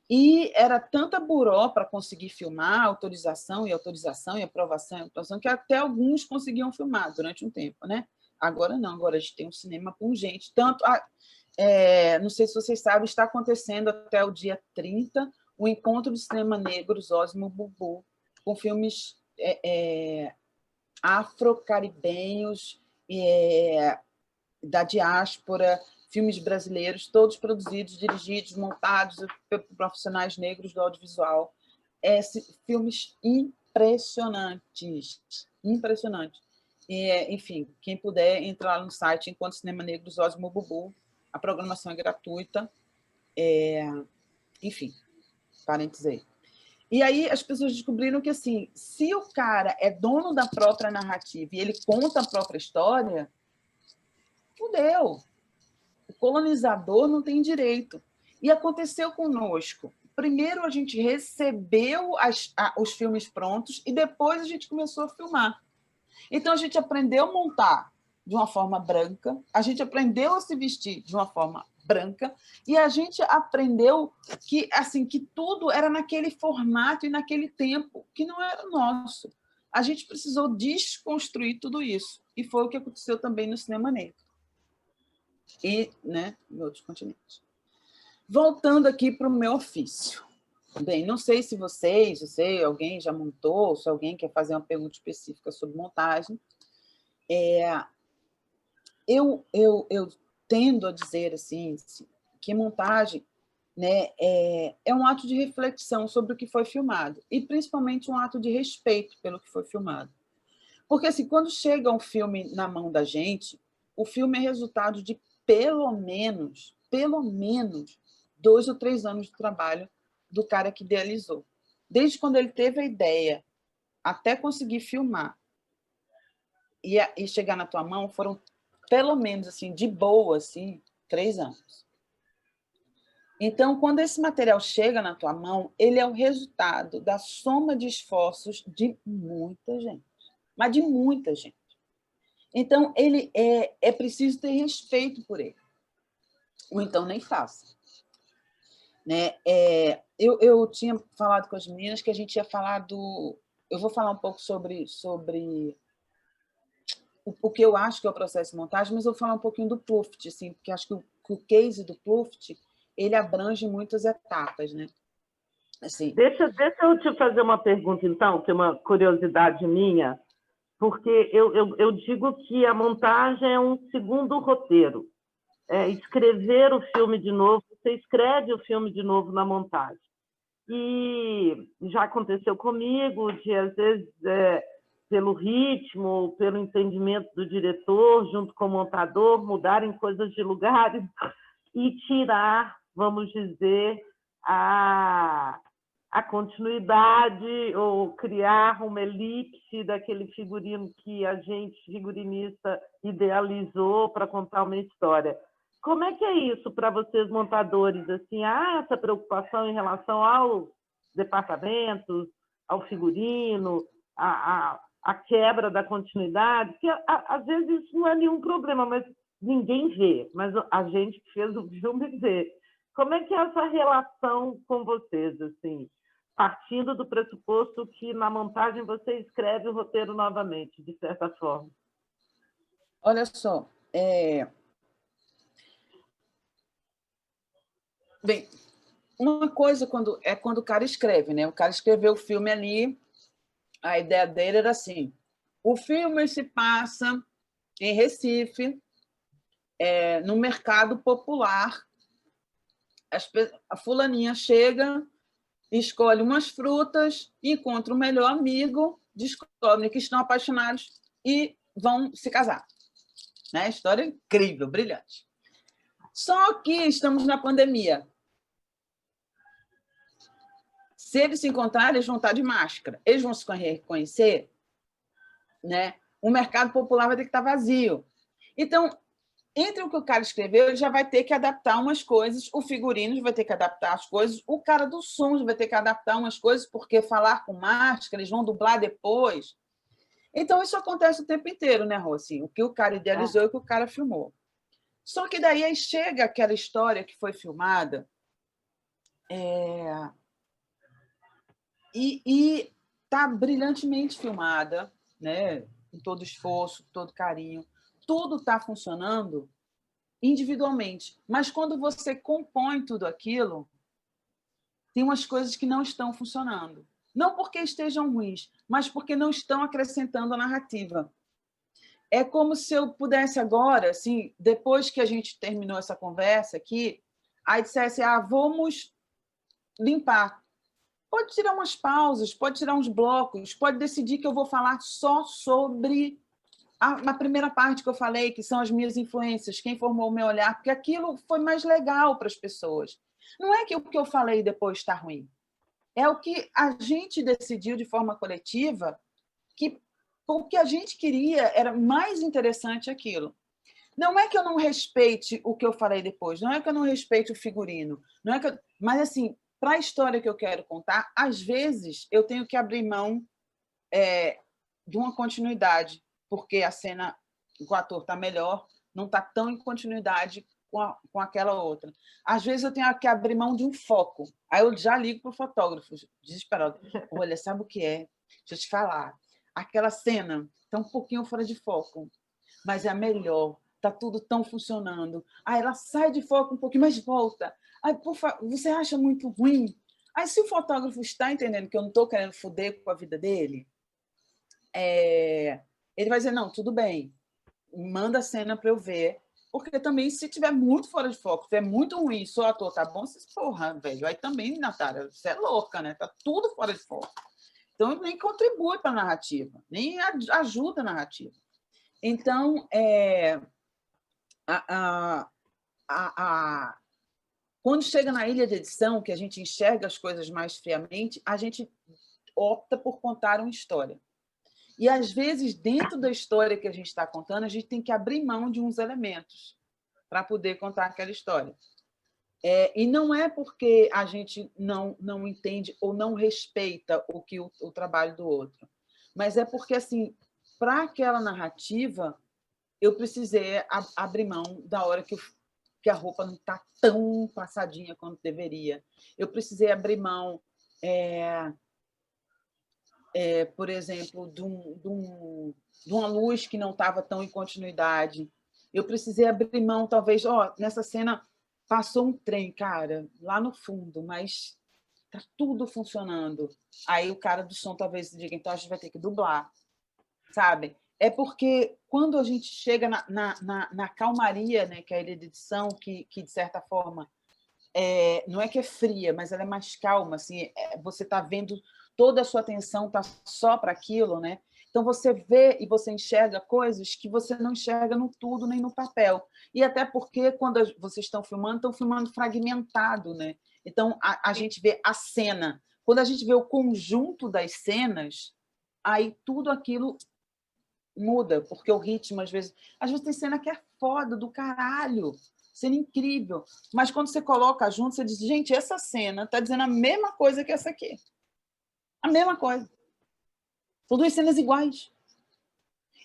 S5: E era tanta buró para conseguir filmar, autorização, e aprovação, que até alguns conseguiam filmar durante um tempo, né? Agora não, agora a gente tem um cinema pungente. Tanto, não sei se vocês sabem, está acontecendo até o dia 30 o Encontro de Cinema Negro Zósimo Bubu, com filmes afro-caribenhos, da diáspora, filmes brasileiros, todos produzidos, dirigidos, montados por profissionais negros do audiovisual. Filmes impressionantes, impressionantes. Enfim, quem puder entrar lá no site Encontro Cinema Negro Zósimo Bubu, a programação é gratuita. Enfim, parênteses aí. E aí as pessoas descobriram que, assim, se o cara é dono da própria narrativa e ele conta a própria história, fudeu. O colonizador não tem direito. E aconteceu conosco. Primeiro a gente recebeu os filmes prontos e depois a gente começou a filmar. Então a gente aprendeu a montar de uma forma branca, a gente aprendeu a se vestir de uma forma branca e a gente aprendeu que tudo era naquele formato e naquele tempo que não era nosso. A gente precisou desconstruir tudo isso. E foi o que aconteceu também no cinema negro. E, né, em outros continentes. Voltando aqui para o meu ofício. Bem, não sei se alguém já montou, se alguém quer fazer uma pergunta específica sobre montagem. Eu tendo a dizer assim, que montagem, né, é um ato de reflexão sobre o que foi filmado, e principalmente um ato de respeito pelo que foi filmado. Porque assim, quando chega um filme na mão da gente, o filme é resultado de pelo menos 2 ou 3 anos de trabalho do cara que idealizou. Desde quando ele teve a ideia até conseguir filmar e chegar na tua mão, foram pelo menos, assim, de boa, assim, 3 anos. Então, quando esse material chega na tua mão, ele é o resultado da soma de esforços de muita gente, mas de muita gente. Então, ele é preciso ter respeito por ele. Ou então, nem faça. Né? Eu tinha falado com as meninas que a gente ia falar do... Eu vou falar um pouco sobre o que eu acho que é o processo de montagem, mas eu vou falar um pouquinho do Pluft, assim, porque acho que o case do Pluft, ele abrange muitas etapas, né? Assim.
S4: Deixa eu te fazer uma pergunta, então, que é uma curiosidade minha, porque eu digo que a montagem é um segundo roteiro. Escrever o filme de novo, você escreve o filme de novo na montagem. E já aconteceu comigo de, às vezes, pelo ritmo, pelo entendimento do diretor, junto com o montador, mudarem coisas de lugares e tirar, vamos dizer, a continuidade ou criar uma elipse daquele figurino que a gente, figurinista, idealizou para contar uma história. Como é que é isso para vocês, montadores? Assim, há essa preocupação em relação aos departamentos, ao figurino, a quebra da continuidade? Que às vezes isso não é nenhum problema, mas ninguém vê, mas a gente que fez o filme vê. Como é que é essa relação com vocês, assim, partindo do pressuposto que na montagem você escreve o roteiro novamente, de certa forma?
S5: Olha só, bem, uma coisa quando o cara escreve, né? O cara escreveu o filme ali, a ideia dele era assim: o filme se passa em Recife, no mercado popular. A fulaninha chega, escolhe umas frutas, encontra o melhor amigo, descobre que estão apaixonados e vão se casar. Né? História incrível, brilhante. Só que estamos na pandemia. Se eles se encontrarem, eles vão estar de máscara. Eles vão se reconhecer, né? O mercado popular vai ter que estar vazio. Então, entre o que o cara escreveu, ele já vai ter que adaptar umas coisas, o figurino vai ter que adaptar as coisas, o cara do som vai ter que adaptar umas coisas, porque falar com máscara, eles vão dublar depois. Então, isso acontece o tempo inteiro, né, Rossi? O que o cara idealizou e o que o cara filmou. Só que daí aí chega aquela história que foi filmada e está brilhantemente filmada, né? Com todo esforço, todo carinho. Tudo está funcionando individualmente. Mas quando você compõe tudo aquilo, tem umas coisas que não estão funcionando. Não porque estejam ruins, mas porque não estão acrescentando a narrativa. É como se eu pudesse agora, assim, depois que a gente terminou essa conversa aqui, aí dissesse, vamos limpar. Pode tirar umas pausas, pode tirar uns blocos, pode decidir que eu vou falar só sobre a primeira parte que eu falei, que são as minhas influências, quem formou o meu olhar, porque aquilo foi mais legal para as pessoas. Não é que o que eu falei depois está ruim. É o que a gente decidiu de forma coletiva que o que a gente queria era mais interessante aquilo. Não é que eu não respeite o que eu falei depois, não é que eu não respeite o figurino, não é que mas, assim, para a história que eu quero contar, às vezes eu tenho que abrir mão de uma continuidade, porque a cena, o ator está melhor, não está tão em continuidade com aquela outra. Às vezes eu tenho que abrir mão de um foco. Aí eu já ligo para o fotógrafo, desesperado. Olha, sabe o que é? Deixa eu te falar. Aquela cena está um pouquinho fora de foco, mas é a melhor. Está tudo tão funcionando. Aí ela sai de foco um pouquinho, mas volta. Aí, por favor, você acha muito ruim? Aí, se o fotógrafo está entendendo que eu não estou querendo foder com a vida dele, ele vai dizer, não, tudo bem, manda a cena para eu ver, porque também, se tiver muito fora de foco, se é muito ruim, só o ator tá bom, vocês, porra, velho, aí também, Natália, você é louca, né? Tá tudo fora de foco. Então, nem contribui para a narrativa, nem ajuda a narrativa. Então, quando chega na ilha de edição, que a gente enxerga as coisas mais friamente, a gente opta por contar uma história. E, às vezes, dentro da história que a gente está contando, a gente tem que abrir mão de uns elementos para poder contar aquela história. E não é porque a gente não entende ou não respeita o trabalho do outro, mas é porque, assim, para aquela narrativa, eu precisei abrir mão da hora que a roupa não está tão passadinha quanto deveria. Eu precisei abrir mão... por exemplo, de uma luz que não estava tão em continuidade. Eu precisei abrir mão, talvez, nessa cena passou um trem, cara, lá no fundo, mas está tudo funcionando. Aí o cara do som talvez diga, então a gente vai ter que dublar, sabe? É porque quando a gente chega na calmaria, né, que é a ilha de edição, que de certa forma, não é que é fria, mas ela é mais calma, assim, você está vendo toda a sua atenção está só para aquilo, né? Então, você vê e você enxerga coisas que você não enxerga no tudo nem no papel. E até porque, quando vocês estão filmando fragmentado, né? Então, a gente vê a cena. Quando a gente vê o conjunto das cenas, aí tudo aquilo muda, porque o ritmo, às vezes tem cena que é foda do caralho, cena incrível, mas quando você coloca junto, você diz, gente, essa cena está dizendo a mesma coisa que essa aqui. A mesma coisa. São duas cenas iguais.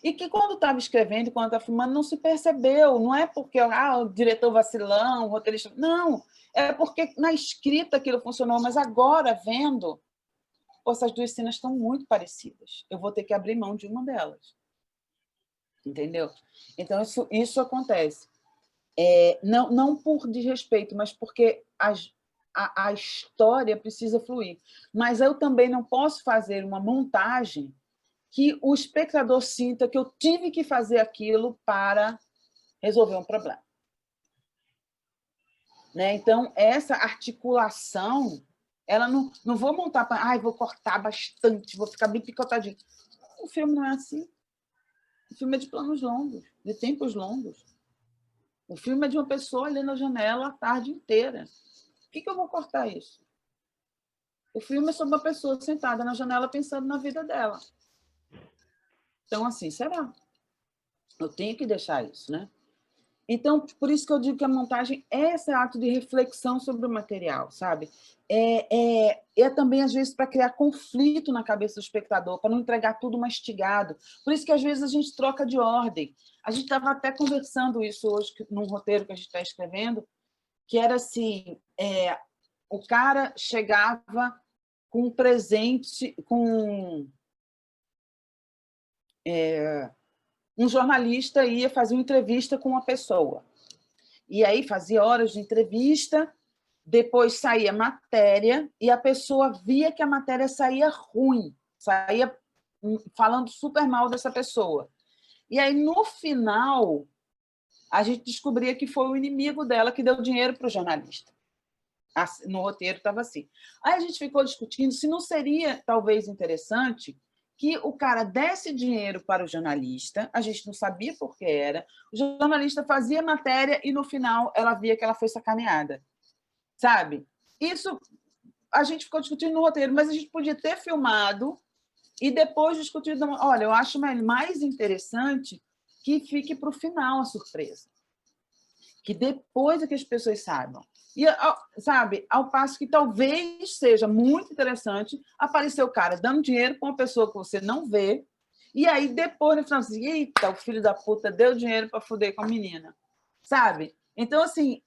S5: E que quando estava escrevendo, quando estava filmando, não se percebeu. Não é porque o diretor vacilão, o roteirista... Não, é porque na escrita aquilo funcionou, mas agora, vendo, essas duas cenas estão muito parecidas. Eu vou ter que abrir mão de uma delas. Entendeu? Então, isso acontece. Não por desrespeito, mas porque a história precisa fluir. Mas eu também não posso fazer uma montagem que o espectador sinta que eu tive que fazer aquilo para resolver um problema. Né? Então, essa articulação, ela não vou montar para... vou cortar bastante, vou ficar bem picotadinho. O filme não é assim. O filme é de planos longos, de tempos longos. O filme é de uma pessoa ali na janela a tarde inteira. Por que eu vou cortar isso? O filme é sobre uma pessoa sentada na janela pensando na vida dela. Então, assim, será? Eu tenho que deixar isso, né? Então, por isso que eu digo que a montagem é esse ato de reflexão sobre o material, sabe? É também, às vezes, para criar conflito na cabeça do espectador, para não entregar tudo mastigado. Por isso que, às vezes, a gente troca de ordem. A gente estava até conversando isso hoje num roteiro que a gente está escrevendo, que era assim, o cara chegava com um presente, um jornalista ia fazer uma entrevista com uma pessoa. E aí fazia horas de entrevista, depois saía matéria, e a pessoa via que a matéria saía ruim, saía falando super mal dessa pessoa. E aí, no final, a gente descobria que foi o inimigo dela que deu dinheiro para o jornalista. No roteiro estava assim. Aí a gente ficou discutindo se não seria, talvez, interessante que o cara desse dinheiro para o jornalista, a gente não sabia por que era, o jornalista fazia matéria e, no final, ela via que ela foi sacaneada. Sabe? Isso a gente ficou discutindo no roteiro, mas a gente podia ter filmado e depois discutido. Olha, eu acho mais interessante que fique para o final a surpresa. Que depois é que as pessoas saibam. E, sabe, ao passo que talvez seja muito interessante aparecer o cara dando dinheiro para uma pessoa que você não vê, e aí depois, no final, assim, eita, o filho da puta deu dinheiro para foder com a menina. Sabe? Então, assim,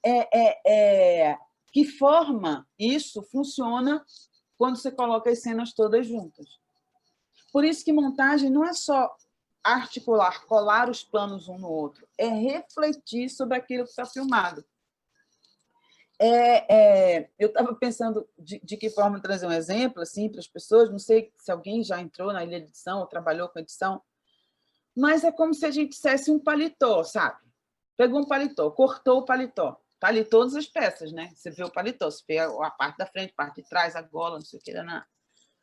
S5: que forma isso funciona quando você coloca as cenas todas juntas. Por isso que montagem não é só articular, colar os planos um no outro, é refletir sobre aquilo que está filmado. Eu estava pensando de que forma trazer um exemplo assim, para as pessoas, não sei se alguém já entrou na ilha de edição ou trabalhou com edição, mas é como se a gente dissesse um paletó, sabe? Pegou um paletó, cortou o paletó, está ali todas as peças, né? Você vê o paletó, você vê a parte da frente, a parte de trás, a gola, não sei o que, não.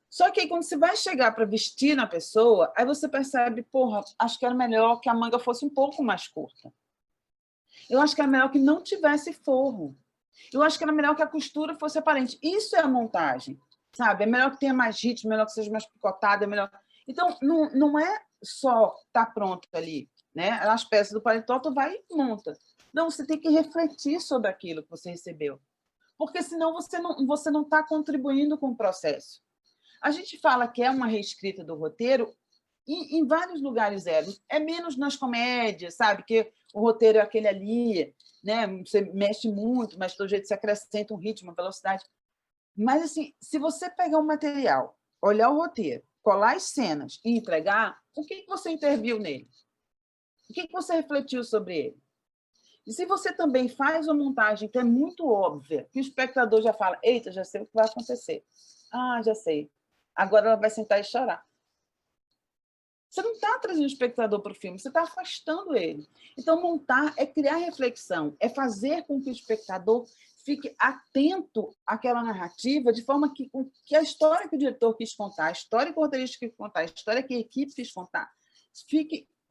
S5: Só que aí, quando você vai chegar para vestir na pessoa, aí você percebe, porra, acho que era melhor que a manga fosse um pouco mais curta. Eu acho que era melhor que não tivesse forro. Eu acho que era melhor que a costura fosse aparente. Isso é a montagem, sabe? É melhor que tenha mais ritmo, melhor que seja mais picotada, é melhor... Então, não é só estar pronto ali, né? As peças do paletó, tu vai e monta. Não, você tem que refletir sobre aquilo que você recebeu. Porque senão você não está contribuindo com o processo. A gente fala que é uma reescrita do roteiro, e em vários lugares é menos nas comédias, sabe? Que o roteiro é aquele ali, né? Você mexe muito, mas todo jeito você acrescenta um ritmo, uma velocidade. Mas, assim, se você pegar um material, olhar o roteiro, colar as cenas e entregar, o que você interviu nele? O que você refletiu sobre ele? E se você também faz uma montagem que é muito óbvia, que o espectador já fala, eita, já sei o que vai acontecer. Ah, já sei. Agora ela vai sentar e chorar. Você não está trazendo o espectador para o filme, você está afastando ele. Então, montar é criar reflexão, é fazer com que o espectador fique atento àquela narrativa, de forma que a história que o diretor quis contar, a história que o roteirista quis contar, a história que a equipe quis contar,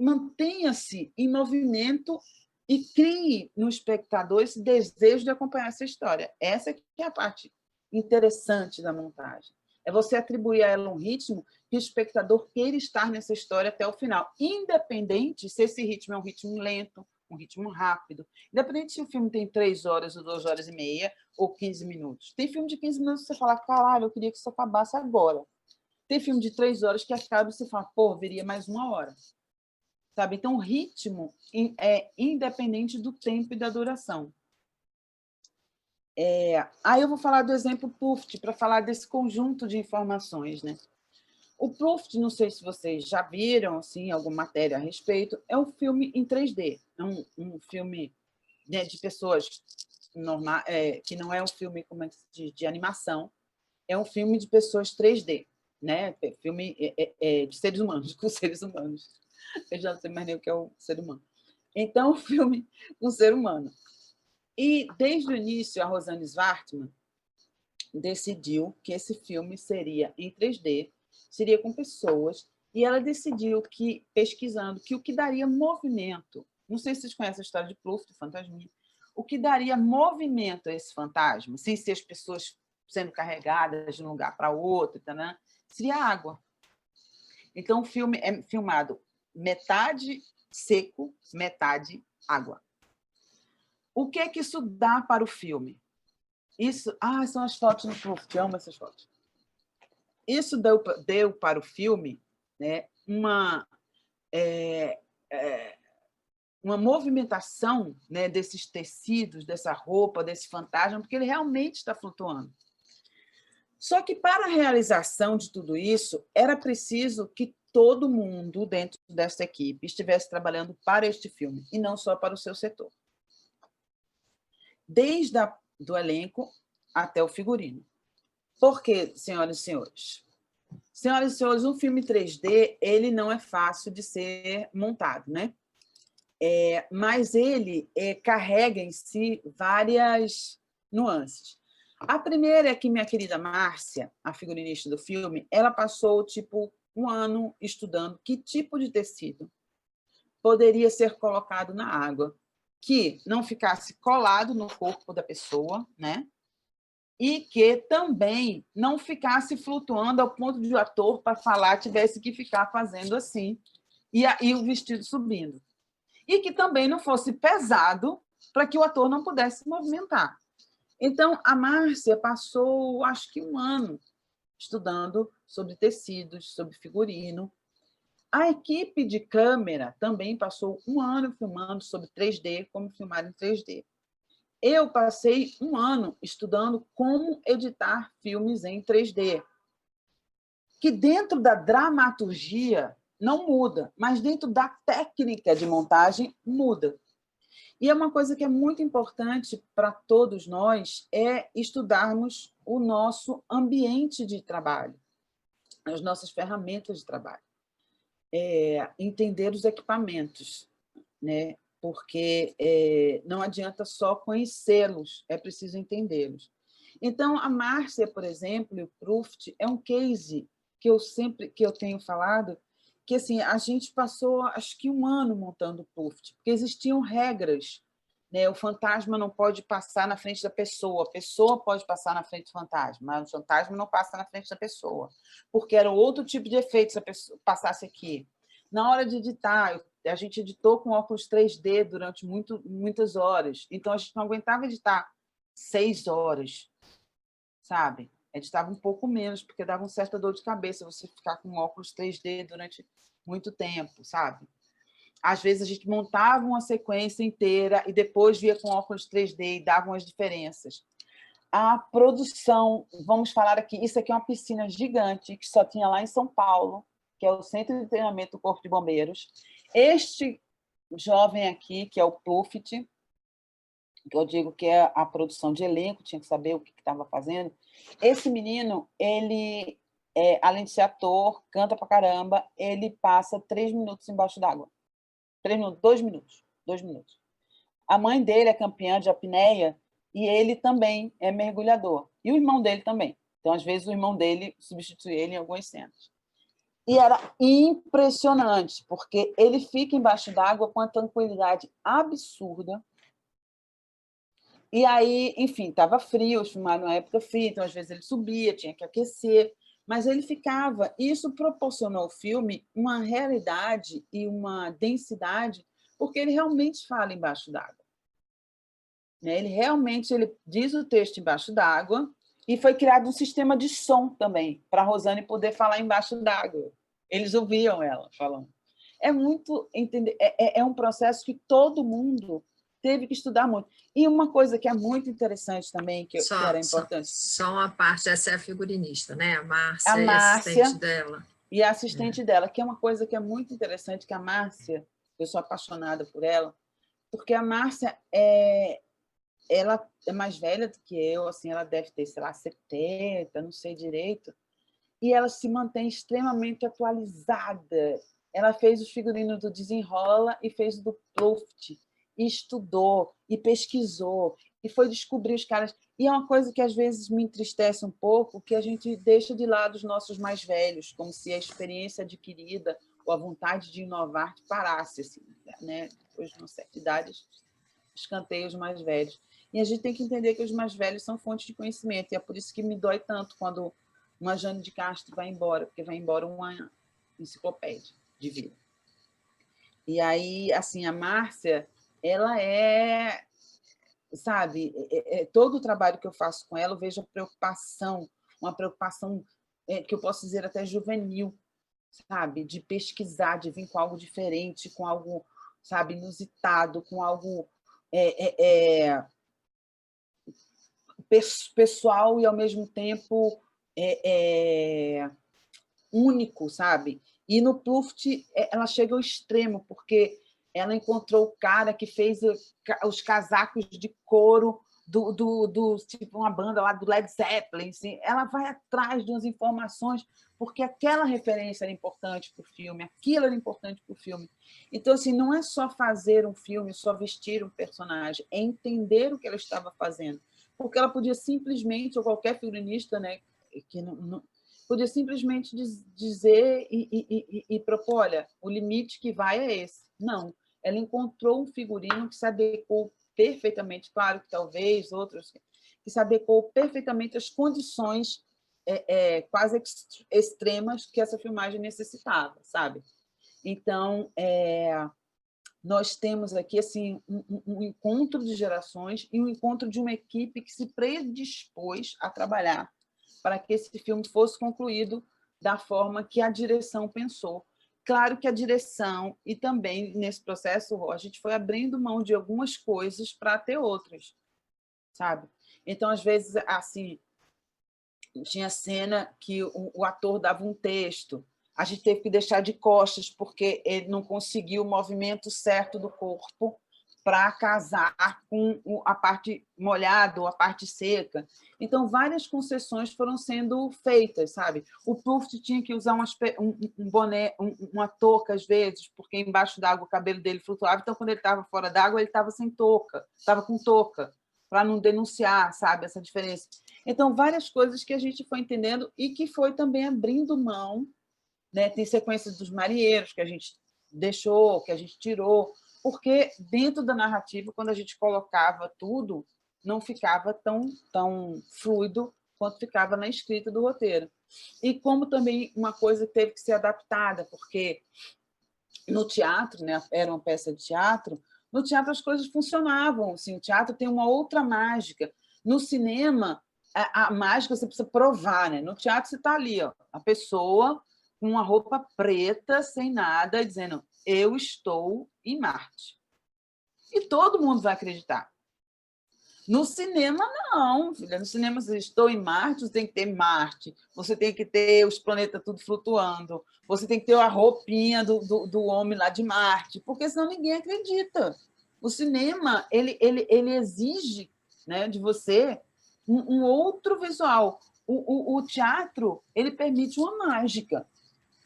S5: mantenha-se em movimento e crie no espectador esse desejo de acompanhar essa história. Essa que é a parte interessante da montagem. É você atribuir a ela um ritmo que o espectador queira estar nessa história até o final, independente se esse ritmo é um ritmo lento, um ritmo rápido. Independente se o filme tem 3 horas, ou 2 horas e meia, ou 15 minutos. Tem filme de 15 minutos que você fala, caralho, eu queria que isso acabasse agora. Tem filme de 3 horas que acaba e você fala, pô, viria mais 1 hora. Sabe? Então, o ritmo é independente do tempo e da duração. Aí eu vou falar do exemplo Ploufft, para falar desse conjunto de informações, né? O Ploufft, não sei se vocês já viram assim, alguma matéria a respeito, é um filme em 3D. É um filme, né, de pessoas normais, que não é um filme de animação, é um filme de pessoas 3D, né? Filme de seres humanos, com seres humanos. Eu já não sei mais nem o que é o ser humano. Então, o filme com ser humano. E, desde o início, a Rosanne Svartman decidiu que esse filme seria em 3D, seria com pessoas, e ela decidiu que, pesquisando, que o que daria movimento, não sei se vocês conhecem a história de Ploufft, do fantasminha, o que daria movimento a esse fantasma, sem ser as pessoas sendo carregadas de um lugar para outro, né, seria água. Então, o filme é filmado metade seco, metade água. O que é que isso dá para o filme? São as fotos no Ploufft, eu amo essas fotos. Isso deu para o filme, né, uma movimentação, né, desses tecidos, dessa roupa, desse fantasma, porque ele realmente está flutuando. Só que, para a realização de tudo isso, era preciso que todo mundo dentro dessa equipe estivesse trabalhando para este filme, e não só para o seu setor. Desde do elenco até o figurino. Por quê, senhoras e senhores? Senhoras e senhores, um filme 3D ele não é fácil de ser montado, né? Mas ele carrega em si várias nuances. A primeira é que minha querida Márcia, a figurinista do filme, ela passou tipo 1 ano estudando que tipo de tecido poderia ser colocado na água, que não ficasse colado no corpo da pessoa, né? E que também não ficasse flutuando ao ponto de o ator, para falar, tivesse que ficar fazendo assim, e o vestido subindo. E que também não fosse pesado, para que o ator não pudesse se movimentar. Então, a Márcia passou, acho que 1 ano, estudando sobre tecidos, sobre figurino. A equipe de câmera também passou 1 ano filmando sobre 3D, como filmar em 3D. Eu passei 1 ano estudando como editar filmes em 3D, que dentro da dramaturgia não muda, mas dentro da técnica de montagem muda. E é uma coisa que é muito importante para todos nós, é estudarmos o nosso ambiente de trabalho, as nossas ferramentas de trabalho, entender os equipamentos, né? Porque não adianta só conhecê-los, é preciso entendê-los. Então, a Márcia, por exemplo, e o Ploufft, é um case que eu tenho falado, que assim, a gente passou, acho que 1 ano montando o Ploufft, porque existiam regras, né? O fantasma não pode passar na frente da pessoa, a pessoa pode passar na frente do fantasma, mas o fantasma não passa na frente da pessoa, porque era outro tipo de efeito se a pessoa passasse aqui. Na hora de editar, a gente editou com óculos 3D durante muitas horas, então a gente não aguentava editar 6 horas, sabe? Editava um pouco menos, porque dava uma certa dor de cabeça você ficar com óculos 3D durante muito tempo, sabe? Às vezes, a gente montava uma sequência inteira e depois via com óculos 3D e dava umas diferenças. A produção, vamos falar aqui, isso aqui é uma piscina gigante que só tinha lá em São Paulo, que é o Centro de Treinamento do Corpo de Bombeiros. Este jovem aqui, que é o Ploufft, que eu digo que é a produção de elenco, tinha que saber o que estava fazendo. Esse menino, ele, além de ser ator, canta pra caramba, ele passa 3 minutos embaixo d'água. 3 minutos, 2 minutos. A mãe dele é campeã de apneia e ele também é mergulhador. E o irmão dele também. Então, às vezes, o irmão dele substitui ele em algumas cenas. E era impressionante, porque ele fica embaixo d'água com uma tranquilidade absurda. E aí, enfim, estava frio, eles filmaram numa época fria, então às vezes ele subia, tinha que aquecer, mas ele ficava. Isso proporcionou ao filme uma realidade e uma densidade, porque ele realmente fala embaixo d'água. Ele realmente diz o texto embaixo d'água, e foi criado um sistema de som também, para a Rosane poder falar embaixo d'água. Eles ouviam ela falando. É muito entender, é um processo que todo mundo teve que estudar muito. E uma coisa que é muito interessante também, que era importante.
S2: Só uma parte, essa é a figurinista, né? A
S5: A
S2: Márcia e a
S5: Márcia
S2: assistente dela.
S5: E a assistente dela, que é uma coisa que é muito interessante, que a Márcia, eu sou apaixonada por ela, porque a Márcia ela é mais velha do que eu, assim, ela deve ter, sei lá, 70, não sei direito, e ela se mantém extremamente atualizada. Ela fez os figurinos do Desenrola e fez do Pluft, e estudou, e pesquisou, e foi descobrir os caras. E é uma coisa que às vezes me entristece um pouco, que a gente deixa de lado os nossos mais velhos, como se a experiência adquirida ou a vontade de inovar parasse, assim, né? Depois de uma certa idade, escanteia os mais velhos. E a gente tem que entender que os mais velhos são fonte de conhecimento, e é por isso que me dói tanto quando uma Jane de Castro vai embora, porque vai embora uma enciclopédia de vida. E aí, assim, a Márcia, ela sabe, todo o trabalho que eu faço com ela, eu vejo a preocupação, uma preocupação que eu posso dizer até juvenil, sabe, de pesquisar, de vir com algo diferente, com algo, sabe, inusitado, com algo pessoal e, ao mesmo tempo, único, sabe? E no Pluft, ela chega ao extremo, porque ela encontrou o cara que fez os casacos de couro tipo uma banda lá do Led Zeppelin. Assim. Ela vai atrás de umas informações, porque aquela referência era importante para o filme, aquilo era importante para o filme. Então, assim, não é só fazer um filme, só vestir um personagem, é entender o que ela estava fazendo. Porque ela podia simplesmente, ou qualquer figurinista, né, que não podia simplesmente dizer e propor, olha, o limite que vai é esse. Não, ela encontrou um figurino que se adequou perfeitamente, claro que talvez outros, que se adequou perfeitamente às condições quase extremas que essa filmagem necessitava, sabe? Então, nós temos aqui assim, um encontro de gerações e um encontro de uma equipe que se predispôs a trabalhar para que esse filme fosse concluído da forma que a direção pensou. Claro que a direção, e também nesse processo, a gente foi abrindo mão de algumas coisas para ter outras, sabe? Então, às vezes, assim, tinha cena que o ator dava um texto, a gente teve que deixar de costas, porque ele não conseguiu o movimento certo do corpo para casar com a parte molhada ou a parte seca. Então, várias concessões foram sendo feitas, sabe? O Pluft tinha que usar um boné, uma touca, às vezes, porque embaixo d'água o cabelo dele flutuava, então, quando ele estava fora d'água, ele estava sem touca, estava com touca, para não denunciar, sabe, essa diferença. Então, várias coisas que a gente foi entendendo e que foi também abrindo mão, né? Tem sequências dos marinheiros que a gente deixou, que a gente tirou, porque dentro da narrativa, quando a gente colocava tudo, não ficava tão fluido quanto ficava na escrita do roteiro. E como também uma coisa teve que ser adaptada, porque no teatro, né, era uma peça de teatro, no teatro as coisas funcionavam, assim, o teatro tem uma outra mágica. No cinema, a mágica você precisa provar, né? No teatro você está ali, ó, a pessoa com uma roupa preta, sem nada, dizendo eu estou em Marte. E todo mundo vai acreditar. No cinema, não, filha. No cinema, você estou em Marte, você tem que ter Marte, você tem que ter os planetas tudo flutuando, você tem que ter a roupinha do homem lá de Marte, porque senão ninguém acredita. O cinema ele exige, né, de você um outro visual. O teatro ele permite uma mágica.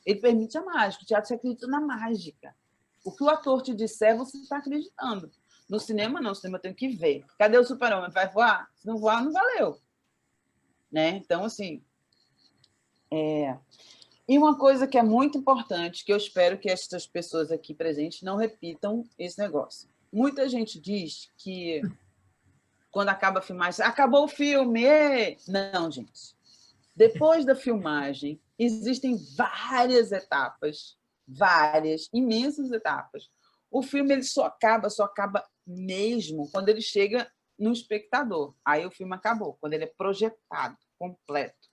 S5: Ele permite a mágica. O teatro você acredita na mágica. O que o ator te disser, você está acreditando. No cinema, não. No cinema eu tenho que ver. Cadê o super-homem? Vai voar? Se não voar, não valeu. Né? Então, assim... E uma coisa que é muito importante, que eu espero que essas pessoas aqui presentes não repitam esse negócio. Muita gente diz que quando acaba a filmagem, acabou o filme! Não, gente. Depois da filmagem, existem várias etapas, várias, imensas etapas. O filme ele só acaba mesmo quando ele chega no espectador. Aí o filme acabou, quando ele é projetado, completo.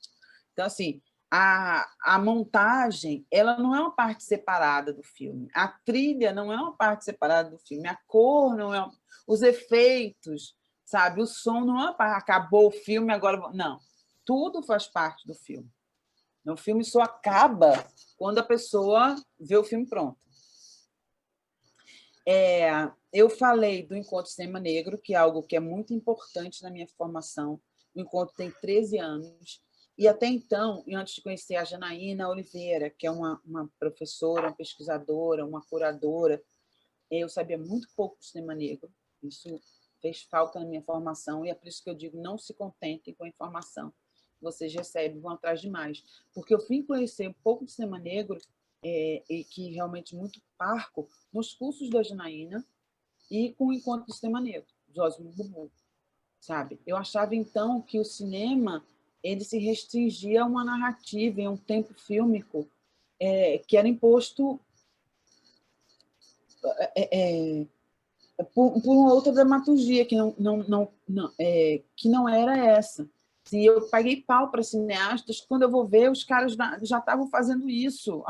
S5: Então, assim, a montagem ela não é uma parte separada do filme. A trilha não é uma parte separada do filme. A cor não é... Os efeitos, sabe? O som não é uma parte... Acabou o filme, agora... Não. Tudo faz parte do filme. O filme só acaba quando a pessoa vê o filme pronto. Eu falei do Encontro Cinema Negro, que é algo que é muito importante na minha formação. O Encontro tem 13 anos. E até então, antes de conhecer a Janaína Oliveira, que é uma professora, uma pesquisadora, uma curadora, eu sabia muito pouco do cinema negro. Isso fez falta na minha formação e é por isso que eu digo, não se contentem com a informação que vocês recebem, vão atrás de mais. Porque eu fui conhecer um pouco do cinema negro e que realmente muito parco nos cursos da Janaína e com o Encontro do Cinema Negro, de Osmo Bubu, sabe? Eu achava, então, que o cinema ele se restringia a uma narrativa, em um tempo fílmico que era imposto por uma outra dramaturgia que não era essa. Assim, eu paguei pau para cineastas, quando eu vou ver, os caras já estavam fazendo isso.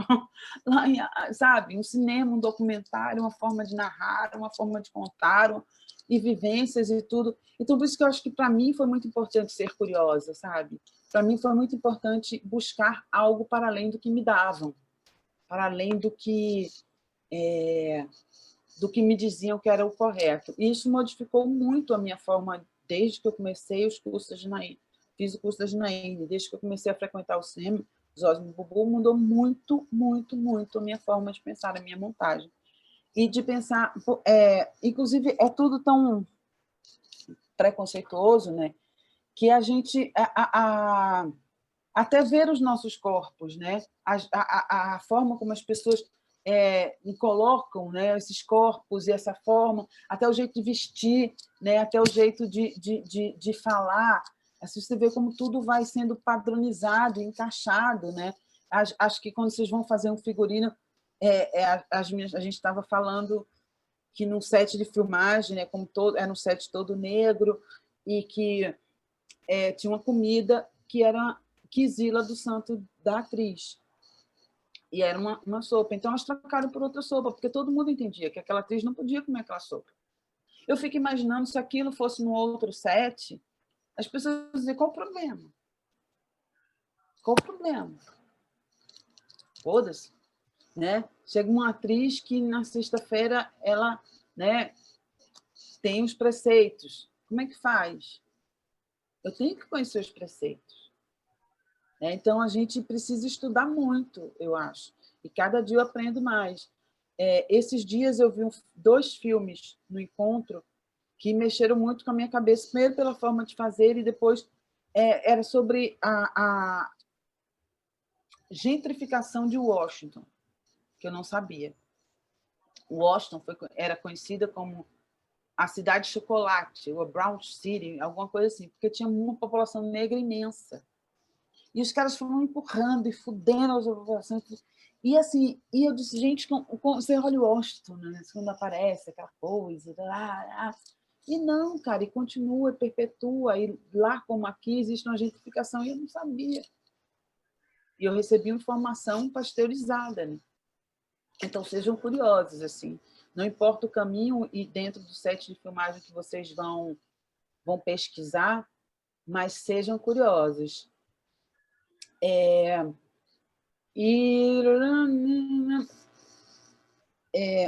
S5: Lá, sabe? Um cinema, um documentário, uma forma de narrar, uma forma de contar, e vivências e tudo. Então, por isso que eu acho que, para mim, foi muito importante ser curiosa, sabe? Para mim, foi muito importante buscar algo para além do que me davam, para além do que me diziam que era o correto. E isso modificou muito a minha forma, desde que eu comecei os cursos da Janaína. Fiz o curso da Janaína, desde que eu comecei a frequentar o cinema, Osmo Bubu mudou muito, muito, muito a minha forma de pensar, a minha montagem. E de pensar... inclusive, é tudo tão preconceituoso, né? Que a gente... até ver os nossos corpos, né? A forma como as pessoas colocam, né, esses corpos e essa forma, até o jeito de vestir, né, até o jeito de falar. Assim, você vê como tudo vai sendo padronizado, encaixado. Né? Acho que quando vocês vão fazer um figurino, a gente estava falando que num set de filmagem, né, era um set todo negro, e que tinha uma comida que era quizila do santo da atriz. E era uma sopa. Então, elas trocaram por outra sopa, porque todo mundo entendia que aquela atriz não podia comer aquela sopa. Eu fico imaginando se aquilo fosse num outro set, as pessoas diziam, qual o problema? Qual o problema? Foda-se. Né? Chega uma atriz que, na sexta-feira, ela, né, tem os preceitos. Como é que faz? Eu tenho que conhecer os preceitos. Então, a gente precisa estudar muito, eu acho. E cada dia eu aprendo mais. Esses dias eu vi 2 filmes no encontro que mexeram muito com a minha cabeça. Primeiro, pela forma de fazer, e depois era sobre a gentrificação de Washington, que eu não sabia. Washington era conhecida como a cidade de chocolate, ou a Brown City, alguma coisa assim, porque tinha uma população negra imensa. E os caras foram empurrando e fudendo as populações. E assim, eu disse, gente, você olha o Washington, né? Quando aparece aquela coisa. E não, cara, e continua, e perpetua. E lá como aqui existe uma gentrificação, e eu não sabia. E eu recebi informação pasteurizada, né? Então, sejam curiosos, assim. Não importa o caminho e dentro do set de filmagem que vocês vão pesquisar, mas sejam curiosos.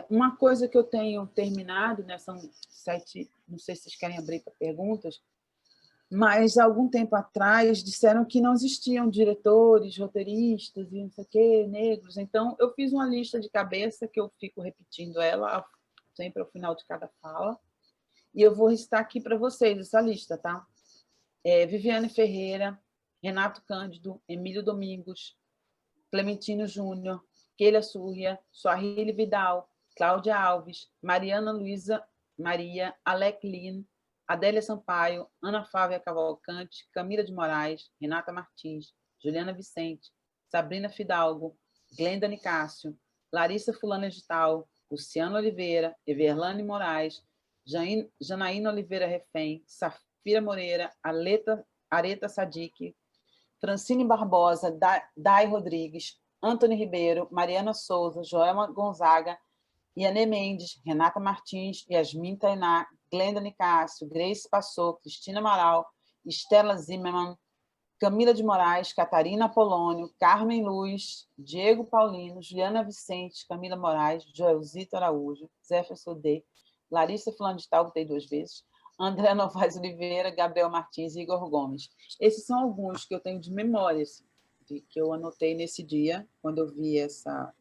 S5: Uma coisa que eu tenho terminado, né, são 7, não sei se vocês querem abrir para perguntas, mas há algum tempo atrás disseram que não existiam diretores, roteiristas e não sei o quê, negros. Então, eu fiz uma lista de cabeça, que eu fico repetindo ela sempre ao final de cada fala, E eu vou listar aqui para vocês essa lista, tá? Viviane Ferreira, Renato Cândido, Emílio Domingos, Clementino Júnior, Keila Surria, Suahili Vidal, Cláudia Alves, Mariana Luísa Maria, Alec Lin, Adélia Sampaio, Ana Flávia Cavalcante, Camila de Moraes, Renata Martins, Juliana Vicente, Sabrina Fidalgo, Glenda Nicásio, Larissa Fulana de Tal, Luciana Oliveira, Everlane Moraes, Janaína Oliveira Refém, Safira Moreira, Areta Sadiq, Francine Barbosa, Dai Rodrigues, Antony Ribeiro, Mariana Souza, Joelma Gonzaga, Iane Mendes, Renata Martins, Yasmin Tainá, Glenda Nicásio, Grace Passou, Cristina Amaral, Estela Zimmermann, Camila de Moraes, Catarina Apolônio, Carmen Luz, Diego Paulino, Juliana Vicente, Camila Moraes, Joelzito Araújo, Zéfia Sodê, Larissa Fulano de Tal, botei 2 vezes, André Novaes Oliveira, Gabriel Martins e Igor Gomes. Esses são alguns que eu tenho de memória, assim, que eu anotei nesse dia, quando eu vi essa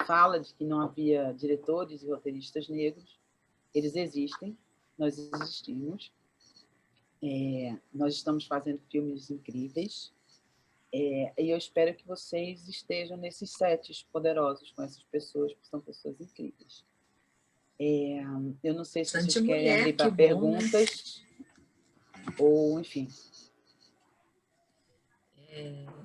S5: fala de que não havia diretores e roteiristas negros. Eles existem, nós existimos. Nós estamos fazendo filmes incríveis. E eu espero que vocês estejam nesses sets poderosos com essas pessoas, porque são pessoas incríveis. Eu não sei se vocês querem abrir para perguntas, ou enfim.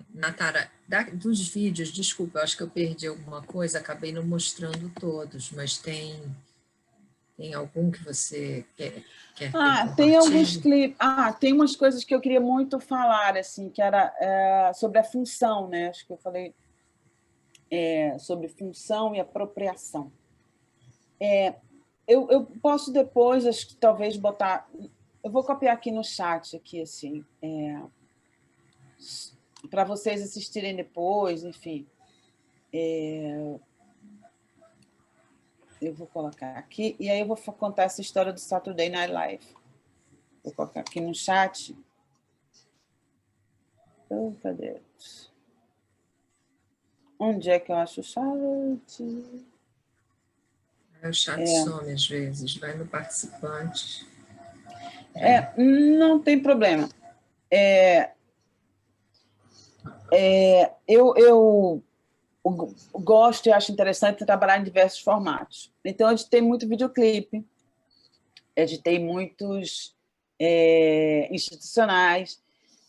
S2: Natara, dos vídeos, desculpa, eu acho que eu perdi alguma coisa, acabei não mostrando todos, mas tem algum que você quer
S5: tem alguns clipes. Tem umas coisas que eu queria muito falar, assim, que era sobre a função, né? Acho que eu falei sobre função e apropriação. Eu posso depois, acho que talvez botar... Eu vou copiar aqui no chat, aqui, assim, para vocês assistirem depois, enfim. Eu vou colocar aqui, e aí eu vou contar essa história do Saturday Night Live. Vou colocar aqui no chat. Cadê? Onde é que eu acho o chat?
S2: O chat some às vezes, vai no participante.
S5: Não tem problema. Eu gosto e acho interessante trabalhar em diversos formatos. Então, eu editei muito videoclipe, editei muitos institucionais.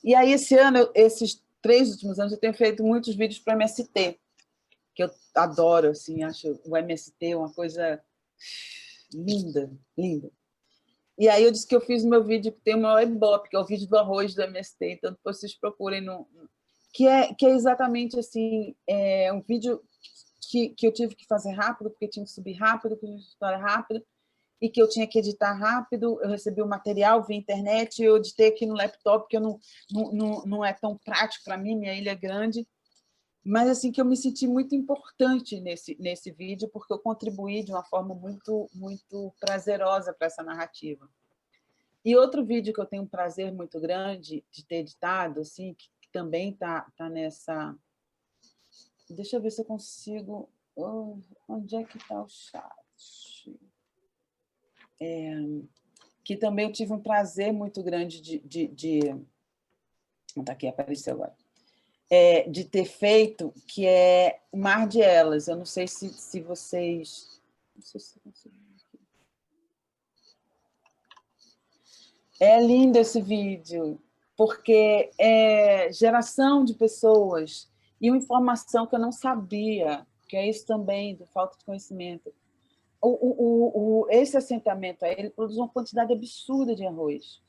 S5: E aí, esse ano, esses 3 últimos anos, eu tenho feito muitos vídeos para o MST, que eu adoro, assim, acho o MST uma coisa linda, linda. E aí eu disse que eu fiz o meu vídeo que tem uma Ibope, que é o vídeo do arroz do MST, então depois vocês procurem, que é exatamente assim, um vídeo que eu tive que fazer rápido, porque tinha que subir rápido, que tinha história rápida, e que eu tinha que editar rápido. Eu recebi o material via internet, eu editei aqui no laptop, que não é tão prático para mim, minha ilha é grande, mas assim que eu me senti muito importante nesse vídeo, porque eu contribuí de uma forma muito, muito prazerosa para essa narrativa. E outro vídeo que eu tenho um prazer muito grande de ter editado, assim, que também está nessa... Deixa eu ver se eu consigo... onde é que está o chat? Que também eu tive um prazer muito grande Está aqui, apareceu agora. De ter feito, que é O Mar de Elas. Eu não sei se vocês... Não sei se eu consigo. É lindo esse vídeo, porque é geração de pessoas e uma informação que eu não sabia, que é isso também, do falta de conhecimento. Esse assentamento aí, ele produz uma quantidade absurda de arroz.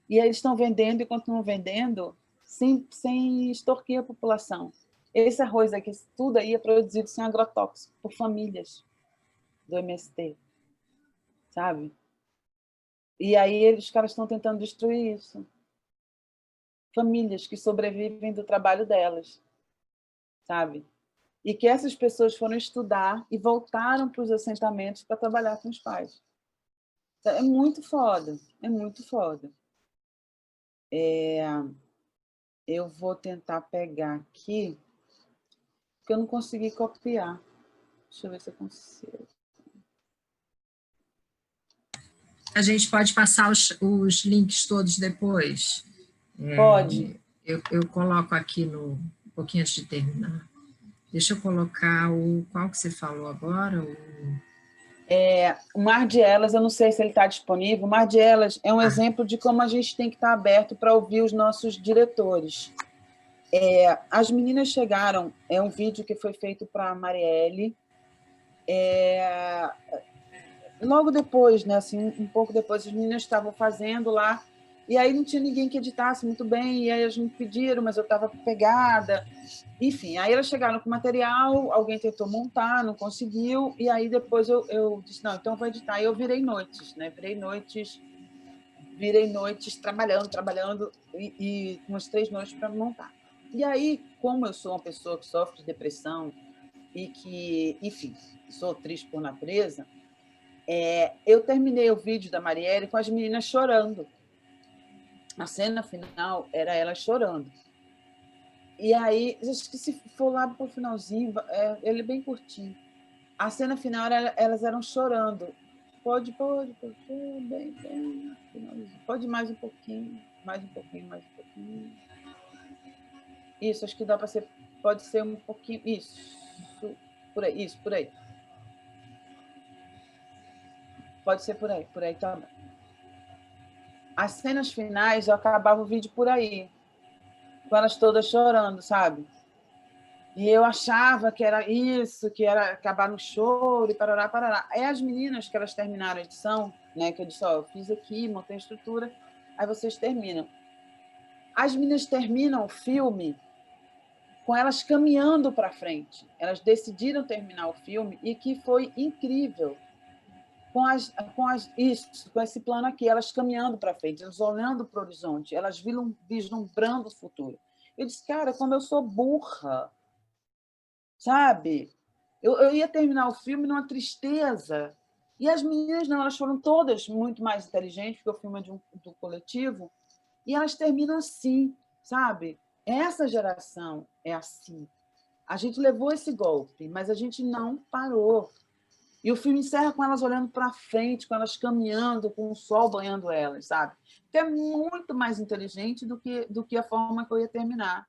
S5: E eles estão vendendo e continuam vendendo sem extorquir a população. Esse arroz aqui, tudo aí é produzido sem agrotóxico, por famílias do MST, sabe? E aí os caras estão tentando destruir isso. Famílias que sobrevivem do trabalho delas, sabe? E que essas pessoas foram estudar e voltaram para os assentamentos para trabalhar com os pais. É muito foda, é muito foda. Eu vou tentar pegar aqui, porque eu não consegui copiar. Deixa eu ver se eu consigo.
S2: A gente pode passar os links todos depois?
S5: Pode.
S2: Eu coloco aqui um pouquinho antes de terminar. Deixa eu colocar qual que você falou agora?
S5: O Mar de Elas, eu não sei se ele está disponível. O Mar de Elas é um exemplo de como a gente tem que estar aberto para ouvir os nossos diretores. As meninas chegaram, é um vídeo que foi feito para a Marielle. Logo depois, né, assim, um pouco depois, as meninas estavam fazendo lá, e aí não tinha ninguém que editasse muito bem, e aí elas me pediram, mas eu estava pegada. Enfim, aí elas chegaram com o material, alguém tentou montar, não conseguiu, e aí depois eu disse, não, então eu vou editar. E eu virei noites, né? Virei noites trabalhando, e umas 3 noites para montar. E aí, como eu sou uma pessoa que sofre de depressão e que, enfim, sou triste por natureza, eu terminei o vídeo da Marielle com as meninas chorando. A cena final era elas chorando. E aí, acho que se for lá para o finalzinho, ele é bem curtinho. A cena final, elas eram chorando. Pode, bem, pode mais um pouquinho. Isso, acho que dá para ser, pode ser um pouquinho, isso, por aí. Pode ser por aí também. As cenas finais, eu acabava o vídeo por aí, com elas todas chorando, sabe? E eu achava que era isso, que era acabar no choro e parará. Aí as meninas, que elas terminaram a edição, né, que eu disse, eu fiz aqui, montei a estrutura, aí vocês terminam. As meninas terminam o filme com elas caminhando para frente. Elas decidiram terminar o filme e que foi incrível. Com esse plano aqui, elas caminhando para frente, elas olhando para o horizonte, elas vislumbrando o futuro. Eu disse, cara, como eu sou burra, sabe? Eu ia terminar o filme numa tristeza. E as meninas, não, elas foram todas muito mais inteligentes, porque o filme é do coletivo, e elas terminam assim, sabe? Essa geração é assim. A gente levou esse golpe, mas a gente não parou. E o filme encerra com elas olhando para frente, com elas caminhando, com o sol banhando elas, sabe? Que é muito mais inteligente do que a forma que eu ia terminar,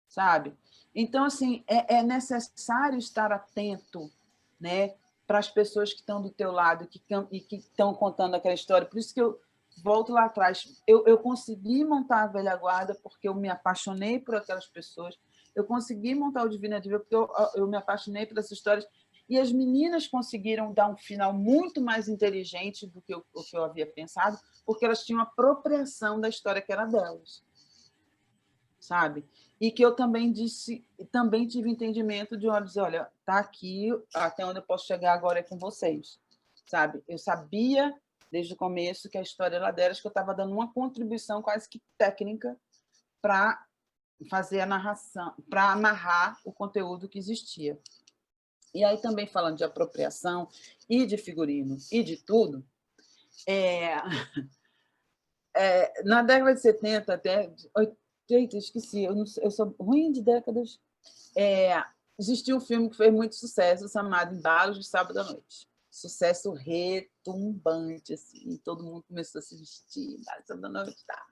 S5: sabe? Então, assim, é necessário estar atento, né, para as pessoas que estão do teu lado e que estão contando aquela história. Por isso que eu volto lá atrás. Eu consegui montar a Velha Guarda porque eu me apaixonei por aquelas pessoas. Eu consegui montar o Divina Diva porque eu me apaixonei por essas histórias. E as meninas conseguiram dar um final muito mais inteligente do que o que eu havia pensado, porque elas tinham apropriação da história que era delas, sabe? E que eu também tive entendimento de olha, tá aqui, até onde eu posso chegar agora é com vocês, sabe? Eu sabia desde o começo que a história era delas, que eu estava dando uma contribuição quase que técnica para fazer a narração, para amarrar o conteúdo que existia. E aí, também falando de apropriação e de figurino e de tudo, na década de 70, até 80, esqueci, eu sou ruim de décadas, existia um filme que fez muito sucesso, chamado Embalos de Sábado à Noite. Sucesso retumbante, assim, todo mundo começou a se vestir, Embalos de Sábado à Noite, tá.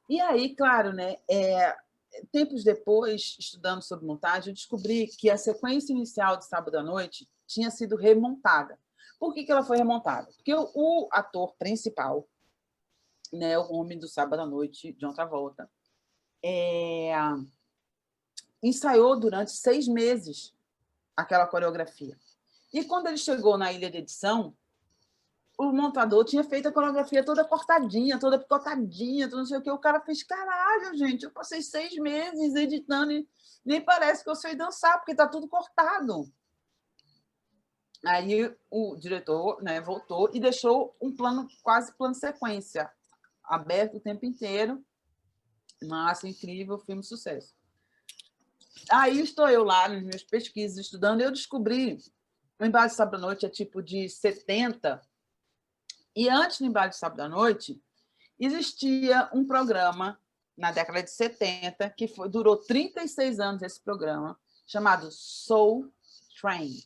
S5: E aí, claro, né, tempos depois, estudando sobre montagem, eu descobri que a sequência inicial de Sábado à Noite tinha sido remontada. Por que ela foi remontada? Porque o ator principal, né, o homem do Sábado à Noite, John Travolta, ensaiou durante 6 meses aquela coreografia. E quando ele chegou na ilha de edição, o montador tinha feito a coreografia toda cortadinha, toda picotadinha, tudo não sei o que. O cara fez, caralho, gente, eu passei 6 meses editando e nem parece que eu sei dançar, porque está tudo cortado. Aí o diretor, né, voltou e deixou um plano, quase plano sequência, aberto o tempo inteiro. Massa, incrível, filme sucesso. Aí estou eu lá nas minhas pesquisas, estudando, e eu descobri o Embalo de Sábado à Noite é tipo de 70, e antes do Embalo de Sábado à Noite existia um programa na década de 70, que durou 36 anos esse programa, chamado Soul Train.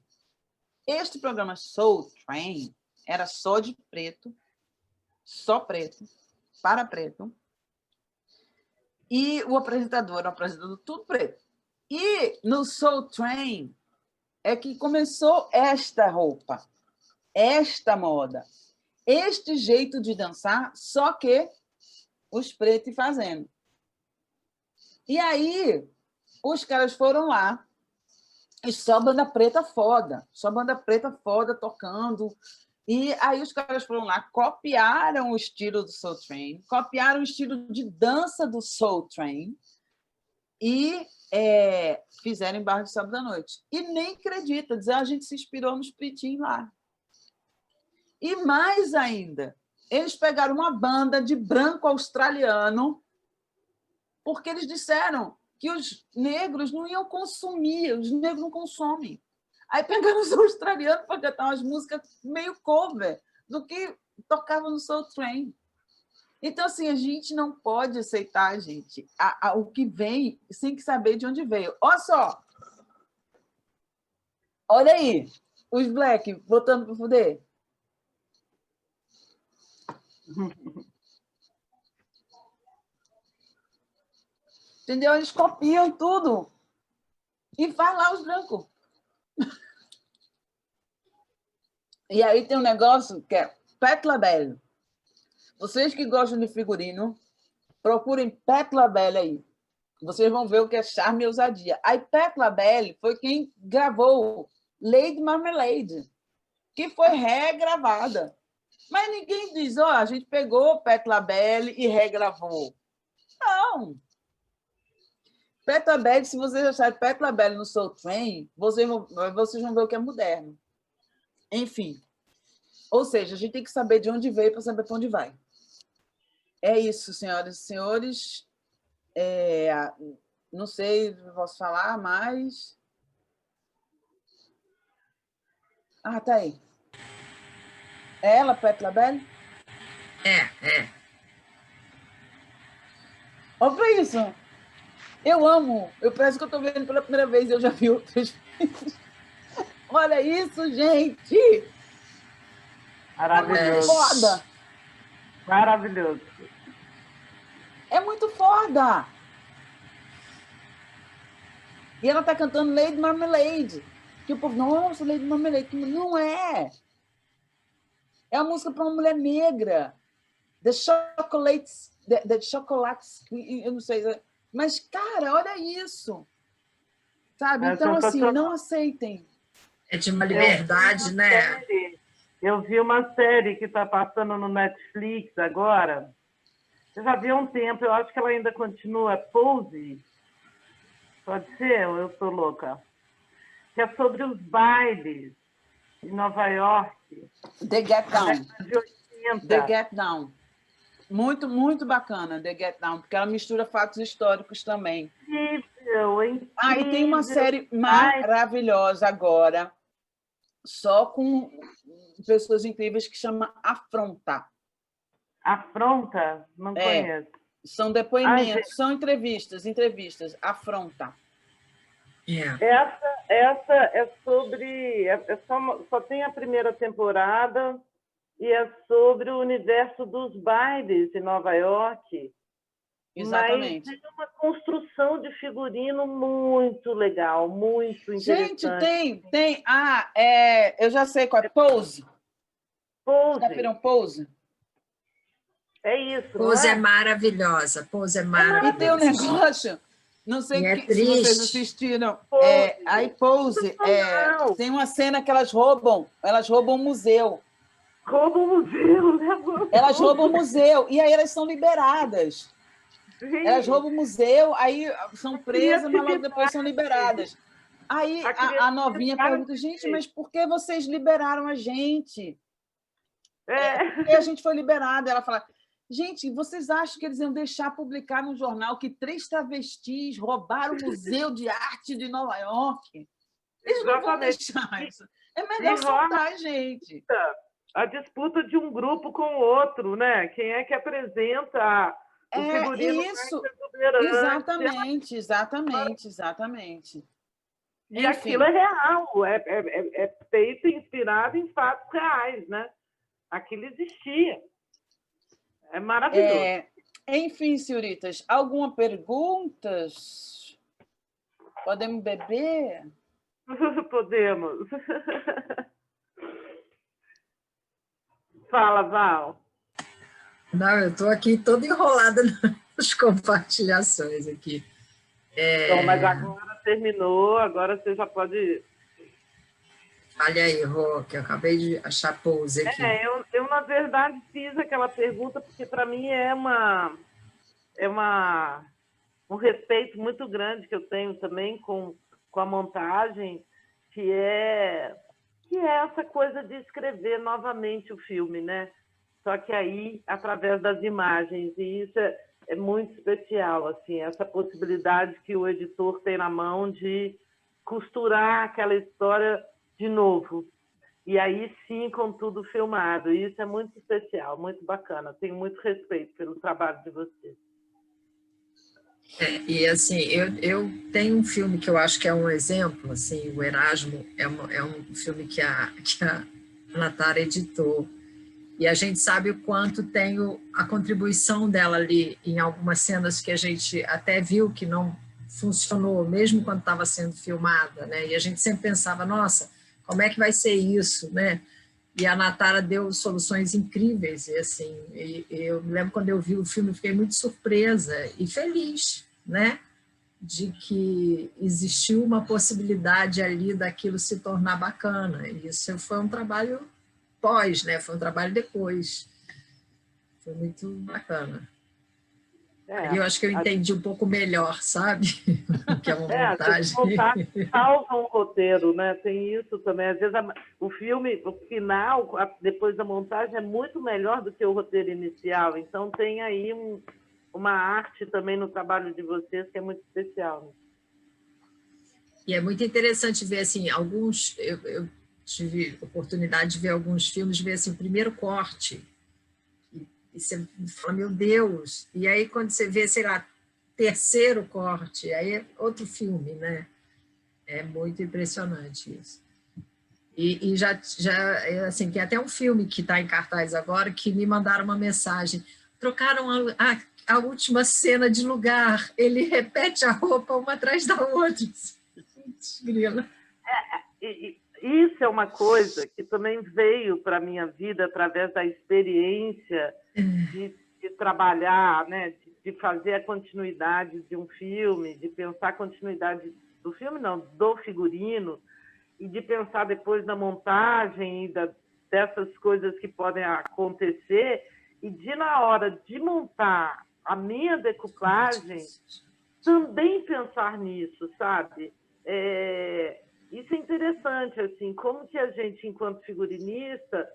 S5: Este programa Soul Train era só de preto, só preto, para preto. E o apresentador era um apresentador tudo preto. E no Soul Train é que começou esta roupa, esta moda, este jeito de dançar, só que os pretos fazendo. E aí, os caras foram lá, e só banda preta foda tocando. E aí os caras foram lá, copiaram o estilo do Soul Train, copiaram o estilo de dança do Soul Train e fizeram em Barra de Sábado à Noite. E nem acredita, dizer, a gente se inspirou nos pretinhos lá. E mais ainda, eles pegaram uma banda de branco australiano, porque eles disseram que os negros não iam consumir, os negros não consomem. Aí pegaram os australianos para cantar umas músicas meio cover do que tocava no Soul Train. Então, assim, a gente não pode aceitar, gente, o que vem sem que saber de onde veio. Olha só! Olha aí, os black botando para fuder. Entendeu? Eles copiam tudo e faz lá os brancos. E aí tem um negócio que é Patti LaBelle. Vocês que gostam de figurino, procurem Patti LaBelle aí. Vocês vão ver o que é charme e ousadia. Aí Patti LaBelle foi quem gravou Lady Marmalade, que foi regravada. Mas ninguém diz, a gente pegou Patti LaBelle e regravou. Não. Patti LaBelle, se vocês acharem Patti LaBelle no Soul Train, vocês vão ver o que é moderno. Enfim. Ou seja, a gente tem que saber de onde veio para saber para onde vai. É isso, senhoras e senhores. Não sei se posso falar, mas... Ah, tá aí. É ela, Patti LaBelle?
S2: É.
S5: Olha para isso. Eu amo. Eu parece que eu estou vendo pela primeira vez. Eu já vi outras vezes. Olha isso, gente!
S4: Maravilhoso.
S5: É muito foda.
S4: Maravilhoso.
S5: É muito foda. E ela está cantando Lady Marmalade. Que o povo, nossa, Lady Marmalade. Não é. É uma música para uma mulher negra. The Chocolates, eu não sei. Mas, cara, olha isso. Sabe? Então, assim, não aceitem.
S2: É de uma liberdade, né?
S4: Eu vi uma série que está passando no Netflix agora. Eu já vi há um tempo, eu acho que ela ainda continua, Pose. Pode ser? Ou eu estou louca? Que é sobre os bailes em Nova York.
S5: The Get Down.
S4: De 80.
S5: The Get Down. Muito, muito bacana, The Get Down, porque ela mistura fatos históricos também.
S4: Incrível, incrível.
S5: E tem uma série maravilhosa agora, só com pessoas incríveis, que chama Afronta.
S4: Afronta? Não conheço.
S5: São depoimentos, são entrevistas, Afronta.
S4: Essa é sobre... só tem a primeira temporada e é sobre o universo dos bailes em Nova York.
S5: Exatamente.
S4: Mas tem uma construção de figurino muito legal, muito interessante.
S5: Gente, tem. Eu já sei qual é. Pose. Já viram Pose?
S4: É isso.
S2: Pose é maravilhosa. Pose é maravilhosa.
S5: E tem um negócio, não sei se vocês assistiram. Aí Pose, tem uma cena que elas roubam um museu.
S4: Roubam o museu, né?
S5: Elas roubam o museu, e aí elas são liberadas.
S4: Sim.
S5: Elas roubam o museu, aí são presas, mas logo depois são liberadas. Aí a novinha pergunta, gente, mas por que vocês liberaram a gente? Porque a gente foi liberada. Ela fala, gente, vocês acham que eles iam deixar publicar no jornal que 3 travestis roubaram o Museu de Arte de Nova York? Eles não vão deixar isso. É melhor soltar a gente.
S4: A disputa de um grupo com o outro, né? Quem é que apresenta o figurino mais exuberante.
S5: Exatamente.
S4: E aquilo é real, é feito inspirado em fatos reais, né?
S6: aquilo existia. É maravilhoso.
S5: Enfim, senhoritas, alguma pergunta? Podemos beber?
S6: Podemos. Fala, Val.
S2: Não, eu estou aqui toda enrolada nas compartilhações aqui.
S6: Então, mas agora terminou, agora você já pode...
S2: Olha aí, Rô, que eu acabei de achar pose aqui.
S6: Eu, na verdade, fiz aquela pergunta porque, para mim, é um respeito muito grande que eu tenho também com a montagem, que é essa coisa de escrever novamente o filme, né? Só que aí, através das imagens, e isso é muito especial, assim, essa possibilidade que o editor tem na mão de costurar aquela história de novo. E aí sim, com tudo filmado. E isso é muito especial, muito bacana. Tenho muito respeito pelo trabalho de vocês.
S2: E assim, eu tenho um filme que eu acho que é um exemplo, assim, o Erasmo é um filme que a Natara editou, e a gente sabe o quanto tem a contribuição dela ali em algumas cenas que a gente até viu que não funcionou, mesmo quando estava sendo filmada, né? E a gente sempre pensava, nossa, como é que vai ser isso, né? E a Natara deu soluções incríveis, e assim, eu me lembro quando eu vi o filme, fiquei muito surpresa e feliz, né? De que existiu uma possibilidade ali daquilo se tornar bacana. E isso foi um trabalho pós, né? Foi um trabalho depois. Foi muito bacana. Eu acho que eu entendi um pouco melhor, sabe? Que é uma montagem.
S6: Salva um roteiro, né? Tem isso também. Às vezes o filme, o final, depois da montagem, é muito melhor do que o roteiro inicial. Então tem aí uma arte também no trabalho de vocês que é muito especial. Né?
S2: E é muito interessante ver, assim, alguns... Eu tive oportunidade de ver alguns filmes, ver assim, o primeiro corte, e você fala, meu Deus, e aí quando você vê, sei lá, terceiro corte, aí é outro filme, né? É muito impressionante isso. E já assim, tem até um filme que está em cartaz agora que me mandaram uma mensagem, trocaram a última cena de lugar, ele repete a roupa uma atrás da outra.
S6: Isso é uma coisa que também veio para a minha vida através da experiência de trabalhar, né? De fazer a continuidade de um filme, de pensar a continuidade do filme, não, do figurino, e de pensar depois na montagem e dessas coisas que podem acontecer, e de, na hora de montar a minha decuplagem, também pensar nisso, sabe? Isso é interessante, assim, como que a gente, enquanto figurinista,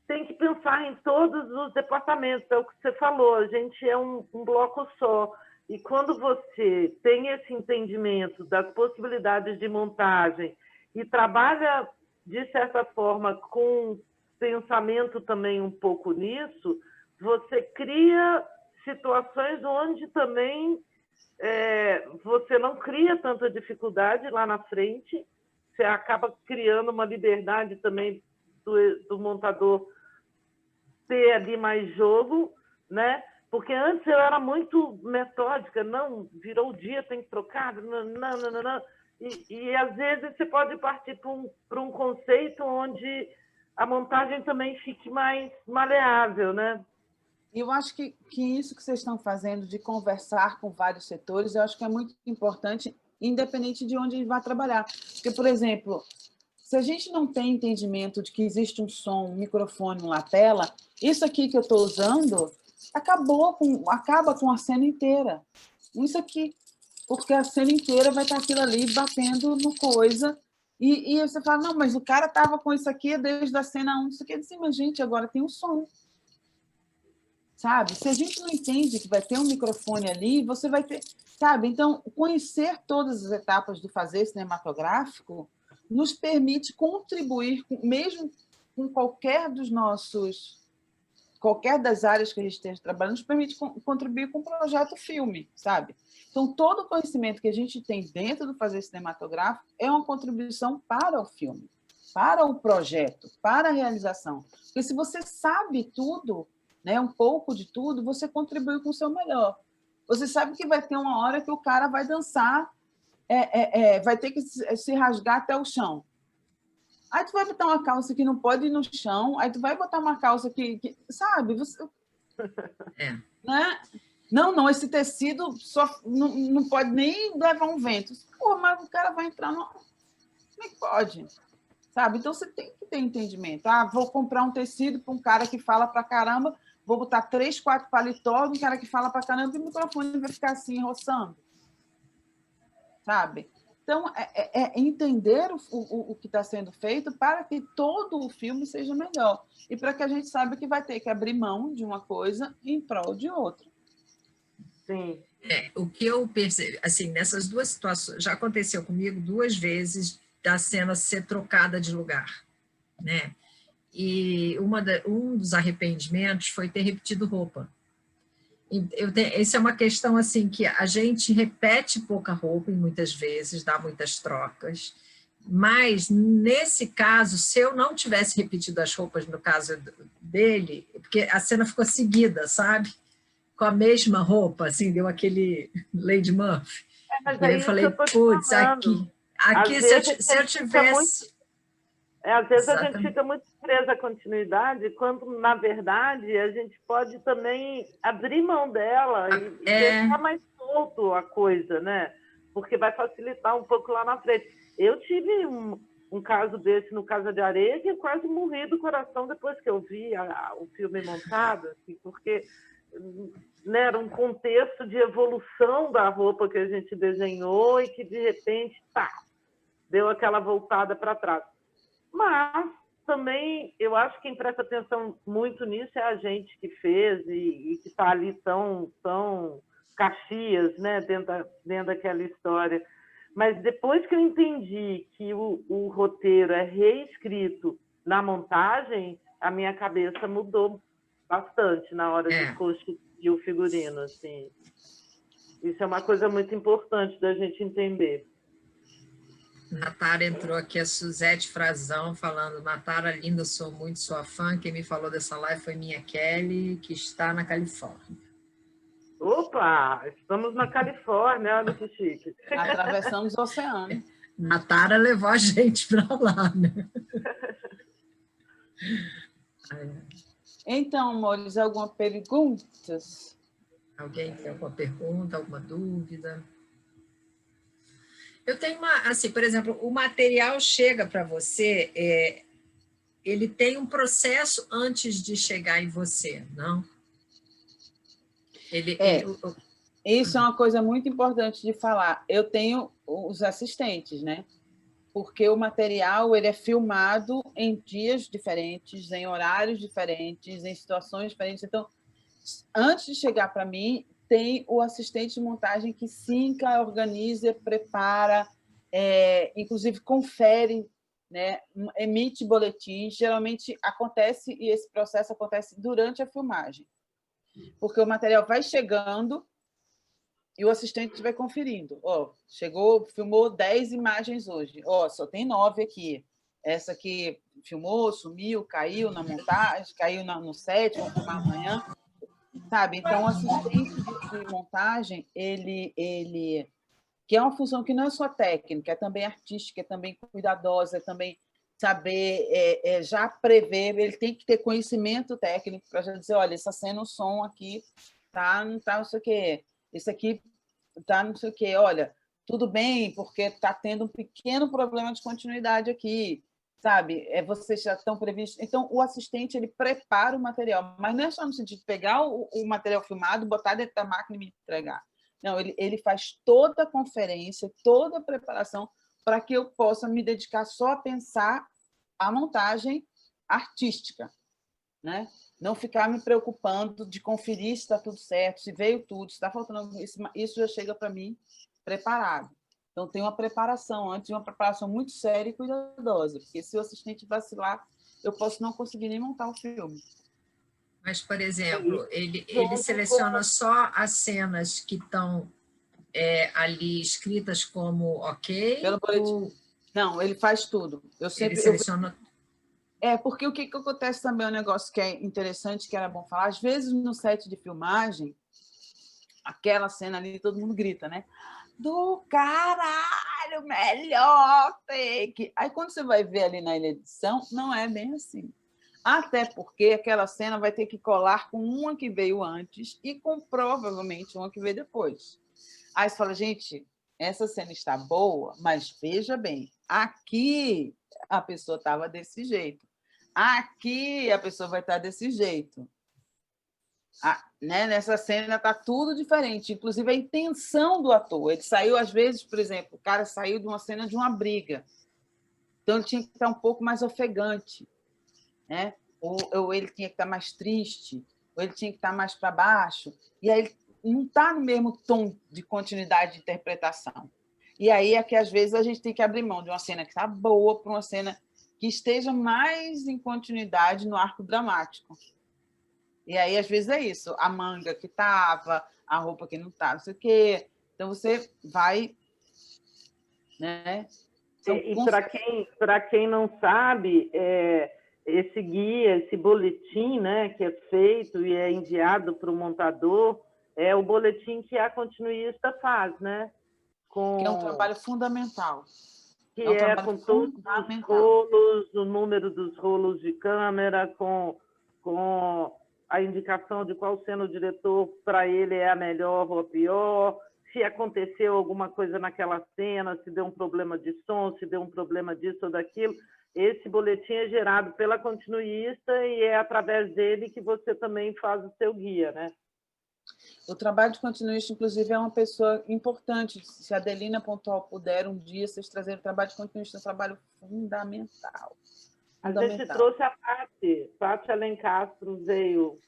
S6: tem que pensar em todos os departamentos, é o que você falou, a gente é um bloco só, e quando você tem esse entendimento das possibilidades de montagem e trabalha, de certa forma, com pensamento também um pouco nisso, você cria situações onde também você não cria tanta dificuldade lá na frente, você acaba criando uma liberdade também do montador ter ali mais jogo, né? Porque antes eu era muito metódica, não, virou o dia, tem que trocar, não. E às vezes você pode partir para um conceito onde a montagem também fique mais maleável, né?
S5: Eu acho que isso que vocês estão fazendo de conversar com vários setores, eu acho que é muito importante, independente de onde ele vai trabalhar. Porque, por exemplo, se a gente não tem entendimento de que existe um som, um microfone, uma lapela, isso aqui que eu estou usando acaba com a cena inteira. Isso aqui. Porque a cena inteira vai estar aquilo ali batendo no coisa. E você fala, não, mas o cara estava com isso aqui desde a cena 1. Isso aqui é assim, mas, gente, agora tem um som. Sabe? Se a gente não entende que vai ter um microfone ali, você vai ter... Sabe? Então, conhecer todas as etapas do fazer cinematográfico nos permite contribuir, mesmo com qualquer das áreas que a gente esteja trabalhando, nos permite contribuir com o projeto filme, sabe? Então, todo o conhecimento que a gente tem dentro do fazer cinematográfico é uma contribuição para o filme. para o projeto, para a realização. Porque se você sabe tudo, né, um pouco de tudo, você contribui com o seu melhor. Você sabe que vai ter uma hora que o cara vai dançar, vai ter que se rasgar até o chão. Aí tu vai botar uma calça que não pode ir no chão, aí tu vai botar uma calça sabe? Você, né? Não, esse tecido só não pode nem levar um vento. Pô, mas o cara vai entrar no... Como é que pode? Sabe? Então, você tem que ter entendimento. Vou comprar um tecido para um cara que fala para caramba, vou botar 3, 4 paletó, um cara que fala para caramba, e o microfone vai ficar assim, roçando. Sabe? Então, entender o que está sendo feito para que todo o filme seja melhor. E para que a gente saiba que vai ter que abrir mão de uma coisa em prol de outra.
S6: Sim.
S2: O que eu percebo, assim, nessas duas situações, já aconteceu comigo 2 vezes da cena ser trocada de lugar, né? E um dos arrependimentos foi ter repetido roupa. Essa é uma questão assim que a gente repete pouca roupa, e muitas vezes dá muitas trocas, mas nesse caso, se eu não tivesse repetido as roupas no caso dele, porque a cena ficou seguida, sabe? Com a mesma roupa, assim, deu aquele Lady Murphy.
S6: Mas
S2: E aí eu falei, putz, aqui se eu tivesse...
S6: às vezes
S2: Exatamente.
S6: A gente fica muito presa à continuidade, quando, na verdade, a gente pode também abrir mão dela e deixar mais solto a coisa, né? Porque vai facilitar um pouco lá na frente. Eu tive um caso desse no Casa de Areia, que eu quase morri do coração depois que eu vi o filme montado, assim, porque... né, era um contexto de evolução da roupa que a gente desenhou e que, de repente, deu aquela voltada para trás. Mas, também, eu acho que quem presta atenção muito nisso é a gente que fez e que está ali tão Caxias, né, dentro daquela história. Mas, depois que eu entendi que o roteiro é reescrito na montagem, a minha cabeça mudou bastante na hora de construir o figurino, assim. Isso é uma coisa muito importante da gente entender.
S2: Natara entrou aqui, a Suzete Frazão, falando, Natara, linda, sou muito sua fã, quem me falou dessa live foi minha Kelly, que está na Califórnia.
S6: Opa, estamos na Califórnia, olha que chique.
S5: Atravessamos o oceano.
S2: Natara levou a gente para lá, né?
S5: Então, amores, alguma pergunta?
S2: Alguém tem alguma pergunta, alguma dúvida? Eu tenho assim, por exemplo, o material chega para você, ele tem um processo antes de chegar em você, não?
S5: Isso é uma coisa muito importante de falar. Eu tenho os assistentes, né? Porque o material ele é filmado em dias diferentes, em horários diferentes, em situações diferentes. Então, antes de chegar para mim, tem o assistente de montagem que sinca, organiza, prepara, inclusive confere, né? Emite boletins. Geralmente acontece, e esse processo acontece durante a filmagem, porque o material vai chegando e o assistente vai conferindo. Chegou, filmou 10 imagens hoje. Só tem 9 aqui. Essa aqui filmou, sumiu, caiu na montagem, caiu no set, vamos filmar amanhã. Sabe? Então, o assistente de montagem, ele que é uma função que não é só técnica, é também artística, é também cuidadosa, é também saber já prever, ele tem que ter conhecimento técnico para já dizer, olha, essa cena, o som aqui não tá não sei o quê. Isso aqui tá não sei o quê. Olha, tudo bem, porque está tendo um pequeno problema de continuidade aqui, sabe? Vocês já estão previstos. Então, o assistente ele prepara o material, mas não é só no sentido de pegar o material filmado, botar dentro da máquina e me entregar. Não, ele faz toda a conferência, toda a preparação para que eu possa me dedicar só a pensar a montagem artística, né? Não ficar me preocupando de conferir se está tudo certo, se veio tudo, se está faltando isso já chega para mim preparado. Então, tem uma preparação antes, uma preparação muito séria e cuidadosa, porque se o assistente vacilar, eu posso não conseguir nem montar o filme.
S2: Mas, por exemplo, ele seleciona só as cenas que estão ali escritas como ok?
S5: Pelo boletim. Não, ele faz tudo. Eu
S2: Ele
S5: sempre...
S2: seleciona.
S5: Porque o que acontece também, um negócio que é interessante, que era bom falar, às vezes no set de filmagem, aquela cena ali, todo mundo grita, né? Do caralho, melhor take! Aí quando você vai ver ali na edição, não é bem assim. Até porque aquela cena vai ter que colar com uma que veio antes e com provavelmente uma que veio depois. Aí você fala, gente, essa cena está boa, mas veja bem, aqui a pessoa estava desse jeito. Aqui a pessoa vai estar desse jeito. Né? Nessa cena está tudo diferente, inclusive a intenção do ator. Ele saiu, às vezes, por exemplo, o cara saiu de uma cena de uma briga. Então ele tinha que estar um pouco mais ofegante, né? Ou ele tinha que estar mais triste, ou ele tinha que estar mais para baixo. E aí ele não está no mesmo tom de continuidade de interpretação. E aí é que, às vezes, a gente tem que abrir mão de uma cena que está boa para uma cena que esteja mais em continuidade no arco dramático. E aí, às vezes, é isso. A manga que estava, a roupa que não estava, não sei o quê. Então, você vai... Né?
S6: E para quem não sabe, esse guia, esse boletim, né, que é feito e é enviado para o montador, é o boletim que a continuista faz, né?
S5: Que é um trabalho fundamental.
S6: Que com todos os rolos, o número dos rolos de câmera, com a indicação de qual cena o diretor, para ele, é a melhor ou a pior, se aconteceu alguma coisa naquela cena, se deu um problema de som, se deu um problema disso ou daquilo. Esse boletim é gerado pela continuista e é através dele que você também faz o seu guia, né?
S5: O trabalho de continuista, inclusive, é uma pessoa importante. Se a Adelina Pontual puder, um dia, vocês trazerem o trabalho de continuista, é um trabalho fundamental.
S6: A gente trouxe a Paty Alencastro veio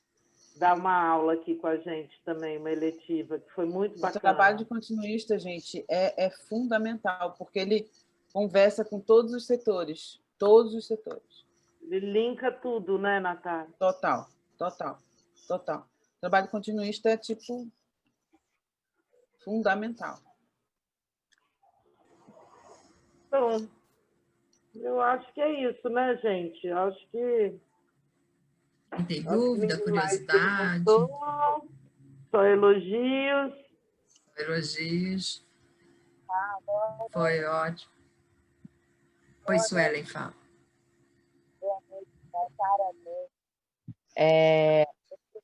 S6: dar uma aula aqui com a gente também, uma eletiva, que foi muito bacana.
S5: O trabalho de continuista, gente, é fundamental, porque ele conversa com todos os setores. Todos os setores.
S6: Ele linka tudo, né, Natália?
S5: Total. O trabalho continuista é, tipo, fundamental.
S6: Então, eu acho que é isso, né, gente? Eu acho que...
S2: Não tem dúvida, curiosidade.
S6: Só elogios.
S2: Elogios. Foi ótimo. Oi, Suelen, fala.
S7: Eu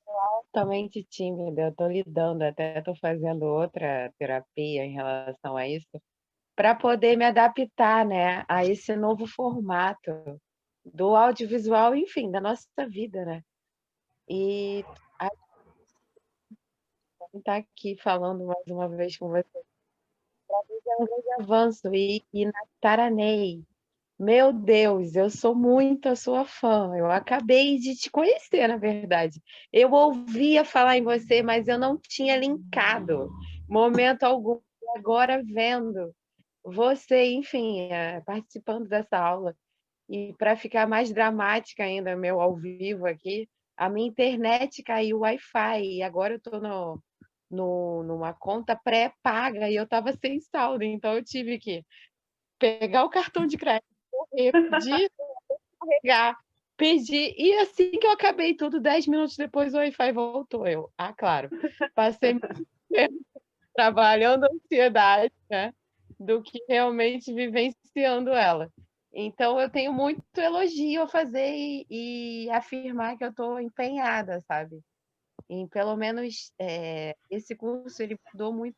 S7: sou altamente tímida, eu estou lidando, até estou fazendo outra terapia em relação a isso, para poder me adaptar, né, a esse novo formato do audiovisual, enfim, da nossa vida, né? E estar aqui falando mais uma vez com você, para mim é um grande avanço. E Nataranei, meu Deus, eu sou muito a sua fã. Eu acabei de te conhecer, na verdade. Eu ouvia falar em você, mas eu não tinha linkado momento algum. Agora vendo você, enfim, participando dessa aula. E para ficar mais dramática ainda, meu ao vivo aqui, a minha internet caiu o Wi-Fi e agora eu estou numa conta pré-paga e eu estava sem saldo, então eu tive que pegar o cartão de crédito, pedir, carregar, pedir, e assim que eu acabei tudo, 10 minutos depois o Wi-Fi voltou. Claro, passei muito tempo trabalhando a ansiedade, né, do que realmente vivenciando ela. Então, eu tenho muito elogio a fazer e afirmar que eu estou empenhada, sabe? Em pelo menos esse curso ele mudou muito,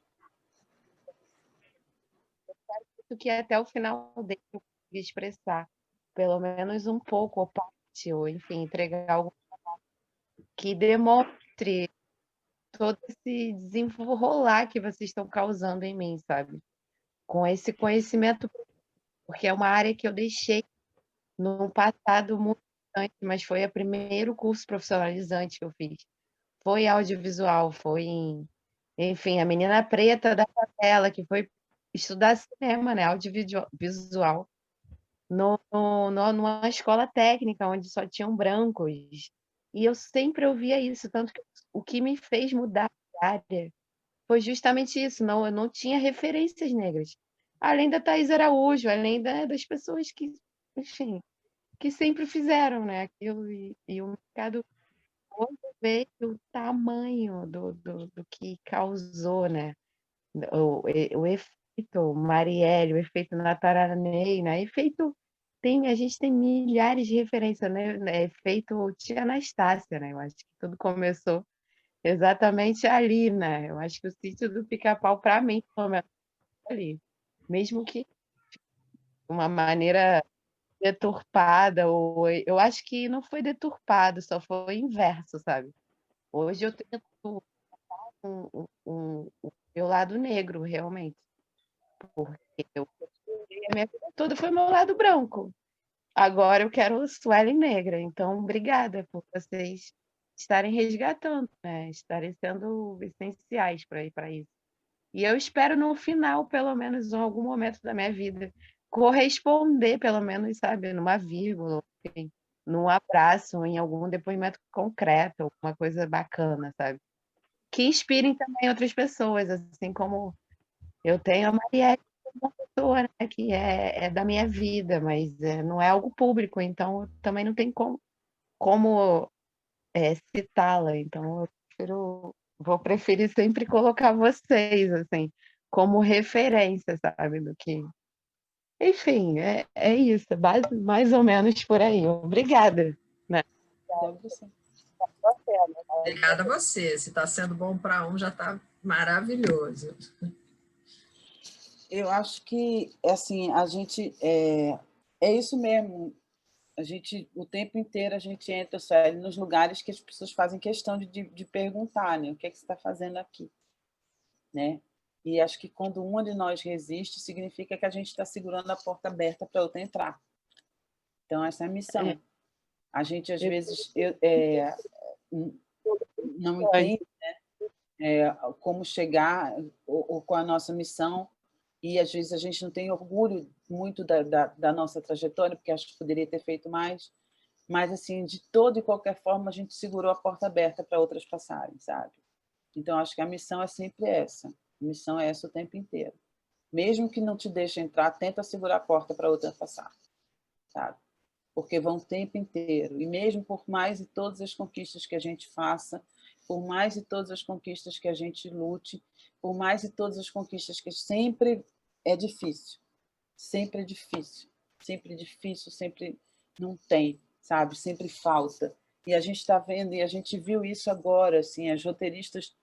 S7: que até o final dele eu consegui expressar pelo menos um pouco, ou parte, ou enfim, entregar algo que demonstre todo esse desenrolar que vocês estão causando em mim, sabe? Com esse conhecimento, porque é uma área que eu deixei no passado muito distante, mas foi o primeiro curso profissionalizante que eu fiz. Foi audiovisual, enfim, a menina preta da favela, que foi estudar cinema, né? Audiovisual, numa escola técnica, onde só tinham brancos. E eu sempre ouvia isso, tanto que o que me fez mudar de área foi justamente isso. Não, eu não tinha referências negras. além da Thaís Araújo, além das pessoas que, enfim, que sempre fizeram, né, aquilo, e o mercado hoje vê o tamanho do que causou, né, o efeito Marielle, o efeito Nataranei, né, efeito a gente tem milhares de referências, né, efeito Tia Anastácia, né, eu acho que tudo começou exatamente ali, né, eu acho que o Sítio do Pica-Pau, para mim, começou ali, mesmo que de uma maneira deturpada, ou eu acho que não foi deturpado, só foi inverso, sabe. Hoje eu tento o meu lado negro, realmente, porque eu construí a minha vida toda foi o meu lado branco. Agora eu quero Suelen negra, então obrigada por vocês estarem resgatando, né, estarem sendo essenciais para isso. E eu espero no final, pelo menos em algum momento da minha vida, corresponder pelo menos, sabe, numa vírgula, enfim, num abraço, em algum depoimento concreto, alguma coisa bacana, sabe. Que inspirem também outras pessoas, assim como eu tenho a Marielle como uma pessoa, né, que é da minha vida, mas, não é algo público, então também não tem como, citá-la, então eu vou preferir sempre colocar vocês, assim, como referência, sabe, do que enfim, é isso, mais ou menos por aí. Obrigada, né.
S5: Obrigada a você.
S2: Obrigada a você. Se está sendo bom para um, já está maravilhoso.
S5: Eu acho que, assim, a gente... É isso mesmo. A gente, o tempo inteiro, a gente entra, Sueli, nos lugares que as pessoas fazem questão de perguntar, né? O que é que você está fazendo aqui? Né? E acho que quando uma de nós resiste, significa que a gente está segurando a porta aberta para outra entrar. Então, essa é a missão. A gente, às vezes, não entende, né, como chegar ou com a nossa missão, e às vezes a gente não tem orgulho muito da nossa trajetória, porque acho que poderia ter feito mais, mas, assim, de toda e qualquer forma, a gente segurou a porta aberta para outras passarem, sabe? Então, acho que a missão é sempre essa. A missão é essa o tempo inteiro. Mesmo que não te deixe entrar, tenta segurar a porta para outra passar, sabe? Porque vão o tempo inteiro. E mesmo por mais de todas as conquistas que a gente faça, por mais de todas as conquistas que a gente lute, por mais de todas as conquistas que sempre é difícil, sempre é difícil, sempre é difícil, sempre não tem, sabe? Sempre falta. E a gente está vendo, e a gente viu isso agora, assim, as roteiristas,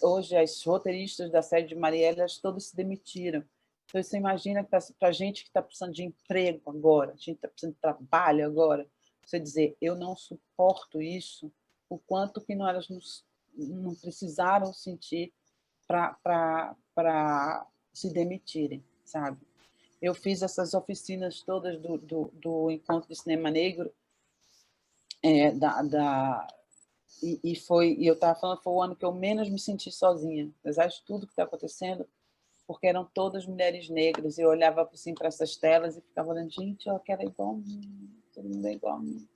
S5: hoje as roteiristas da série de Marielle, elas todas se demitiram. Então, você imagina para a gente que está precisando de emprego agora, a gente está precisando de trabalho agora, você dizer, eu não suporto isso, o quanto que elas não precisaram sentir para se demitirem, sabe? Eu fiz essas oficinas todas do Encontro de Cinema Negro, e eu estava falando, foi o ano que eu menos me senti sozinha, apesar de tudo que está acontecendo, porque eram todas mulheres negras, e eu olhava assim para essas telas e ficava olhando, gente, eu quero igual a mim, todo mundo é igual a mim.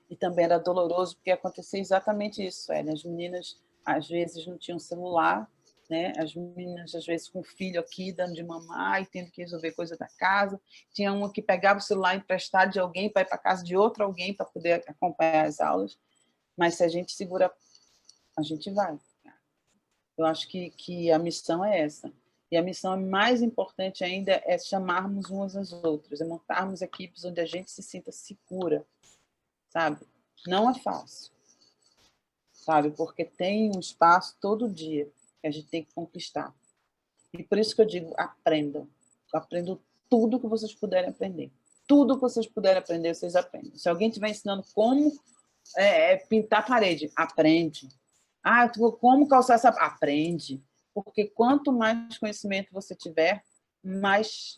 S5: E também era doloroso, porque acontecia exatamente isso, as meninas, às vezes, não tinham celular, né? As meninas, às vezes, com o filho aqui, dando de mamar e tendo que resolver coisa da casa. Tinha uma que pegava o celular emprestado de alguém para ir para a casa de outro alguém para poder acompanhar as aulas. Mas se a gente segura, a gente vai. Eu acho que a missão é essa. E a missão mais importante ainda é chamarmos umas às outras, é montarmos equipes onde a gente se sinta segura, sabe? Não é fácil, sabe? Porque tem um espaço todo dia que a gente tem que conquistar. E por isso que eu digo, aprendam. Aprendam tudo que vocês puderem aprender. Tudo que vocês puderem aprender, vocês aprendem. Se alguém estiver ensinando como pintar a parede, aprende. Como calçar essa... Aprende. Porque quanto mais conhecimento você tiver, mais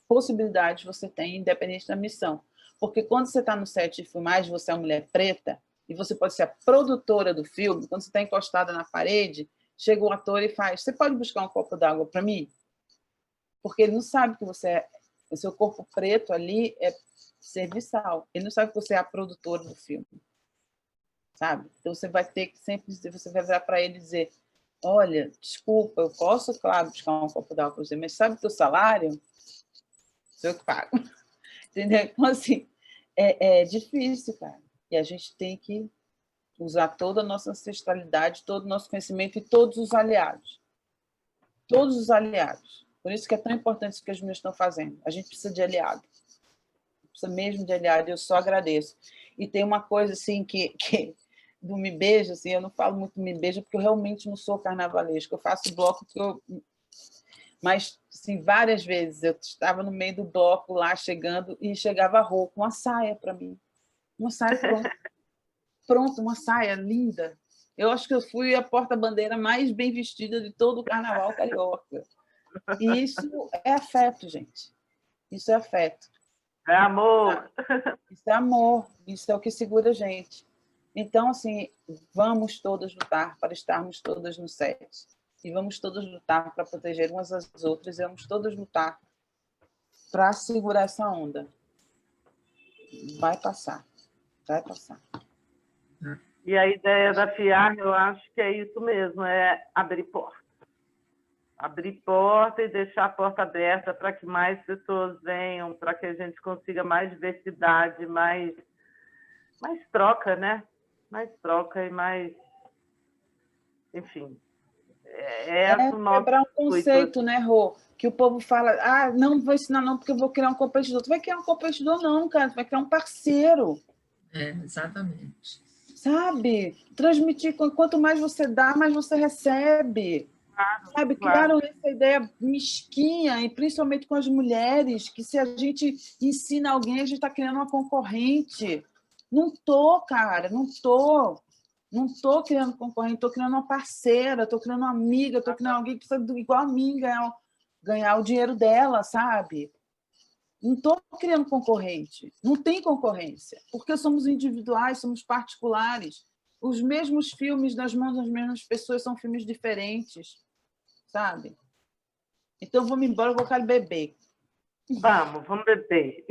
S5: possibilidades você tem, independente da missão. Porque quando você está no set de filmagem, você é uma mulher preta, e você pode ser a produtora do filme, quando você está encostada na parede, chega o ator e faz, você pode buscar um copo d'água para mim? Porque ele não sabe que você é... O seu corpo preto ali é serviçal. Ele não sabe que você é a produtora do filme. Sabe? Então, você vai ter que sempre dizer, você vai virar para ele e dizer, olha, desculpa, eu posso, claro, buscar um copo d'água para você, mas sabe o teu salário? Sou eu que pago. Entendeu? Então, assim, é difícil, cara. E a gente tem que usar toda a nossa ancestralidade, todo o nosso conhecimento e todos os aliados. Todos os aliados. Por isso que é tão importante isso que as meninas estão fazendo. A gente precisa de aliado. Precisa mesmo de aliado, eu só agradeço. E tem uma coisa assim que do Me Beija, assim, eu não falo muito Me Beija porque eu realmente não sou carnavalesca. Eu faço bloco que eu... Mas, assim, várias vezes eu estava no meio do bloco lá, chegando, e chegava a Rô com uma saia para mim. Uma saia pronta. Pronto, uma saia linda. Eu acho que eu fui a porta-bandeira mais bem vestida de todo o carnaval carioca. E isso é afeto, gente. Isso é afeto.
S6: É amor.
S5: Isso é amor. Isso é o que segura a gente. Então, assim, vamos todas lutar para estarmos todas no set. E vamos todas lutar para proteger umas às outras. E vamos todas lutar para segurar essa onda. Vai passar. Vai passar.
S6: E a ideia da FIAR, eu acho que é isso mesmo, é abrir porta. Abrir porta e deixar a porta aberta para que mais pessoas venham, para que a gente consiga mais diversidade, mais troca, né? Mais troca e mais... Enfim, o nosso
S5: quebrar um conceito, né, Rô? Que o povo fala, não vou ensinar não, porque eu vou criar um competidor. Tu vai criar um competidor não, cara. Tu vai criar um parceiro.
S2: Exatamente.
S5: Sabe? Transmitir, quanto mais você dá, mais você recebe.
S6: Claro,
S5: sabe?
S6: claro.
S5: Criaram essa ideia mesquinha, e principalmente com as mulheres, que se a gente ensina alguém, a gente está criando uma concorrente. Não estou, cara, não estou. Não estou criando concorrente, estou criando uma parceira, estou criando uma amiga, estou criando alguém que precisa igual a mim ganhar o dinheiro dela, sabe? Não estou criando concorrente. Não tem concorrência, porque somos individuais, somos particulares. Os mesmos filmes nas mãos das mesmas pessoas são filmes diferentes, sabe? Então, vamos embora, eu vou querer beber.
S6: Vamos beber.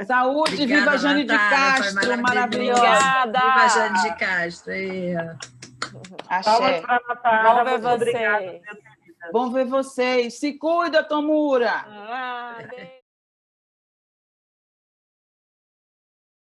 S5: Saúde,
S2: Obrigada,
S5: viva Jane
S2: Natália,
S5: de Castro, maravilhosa.
S7: Obrigada.
S2: Viva Jane de Castro.
S5: Axé.
S6: Natália,
S7: Bom ver
S6: muito obrigada,
S7: vocês.
S5: Bom ver vocês. Se cuida, Tomura.
S7: Beijo.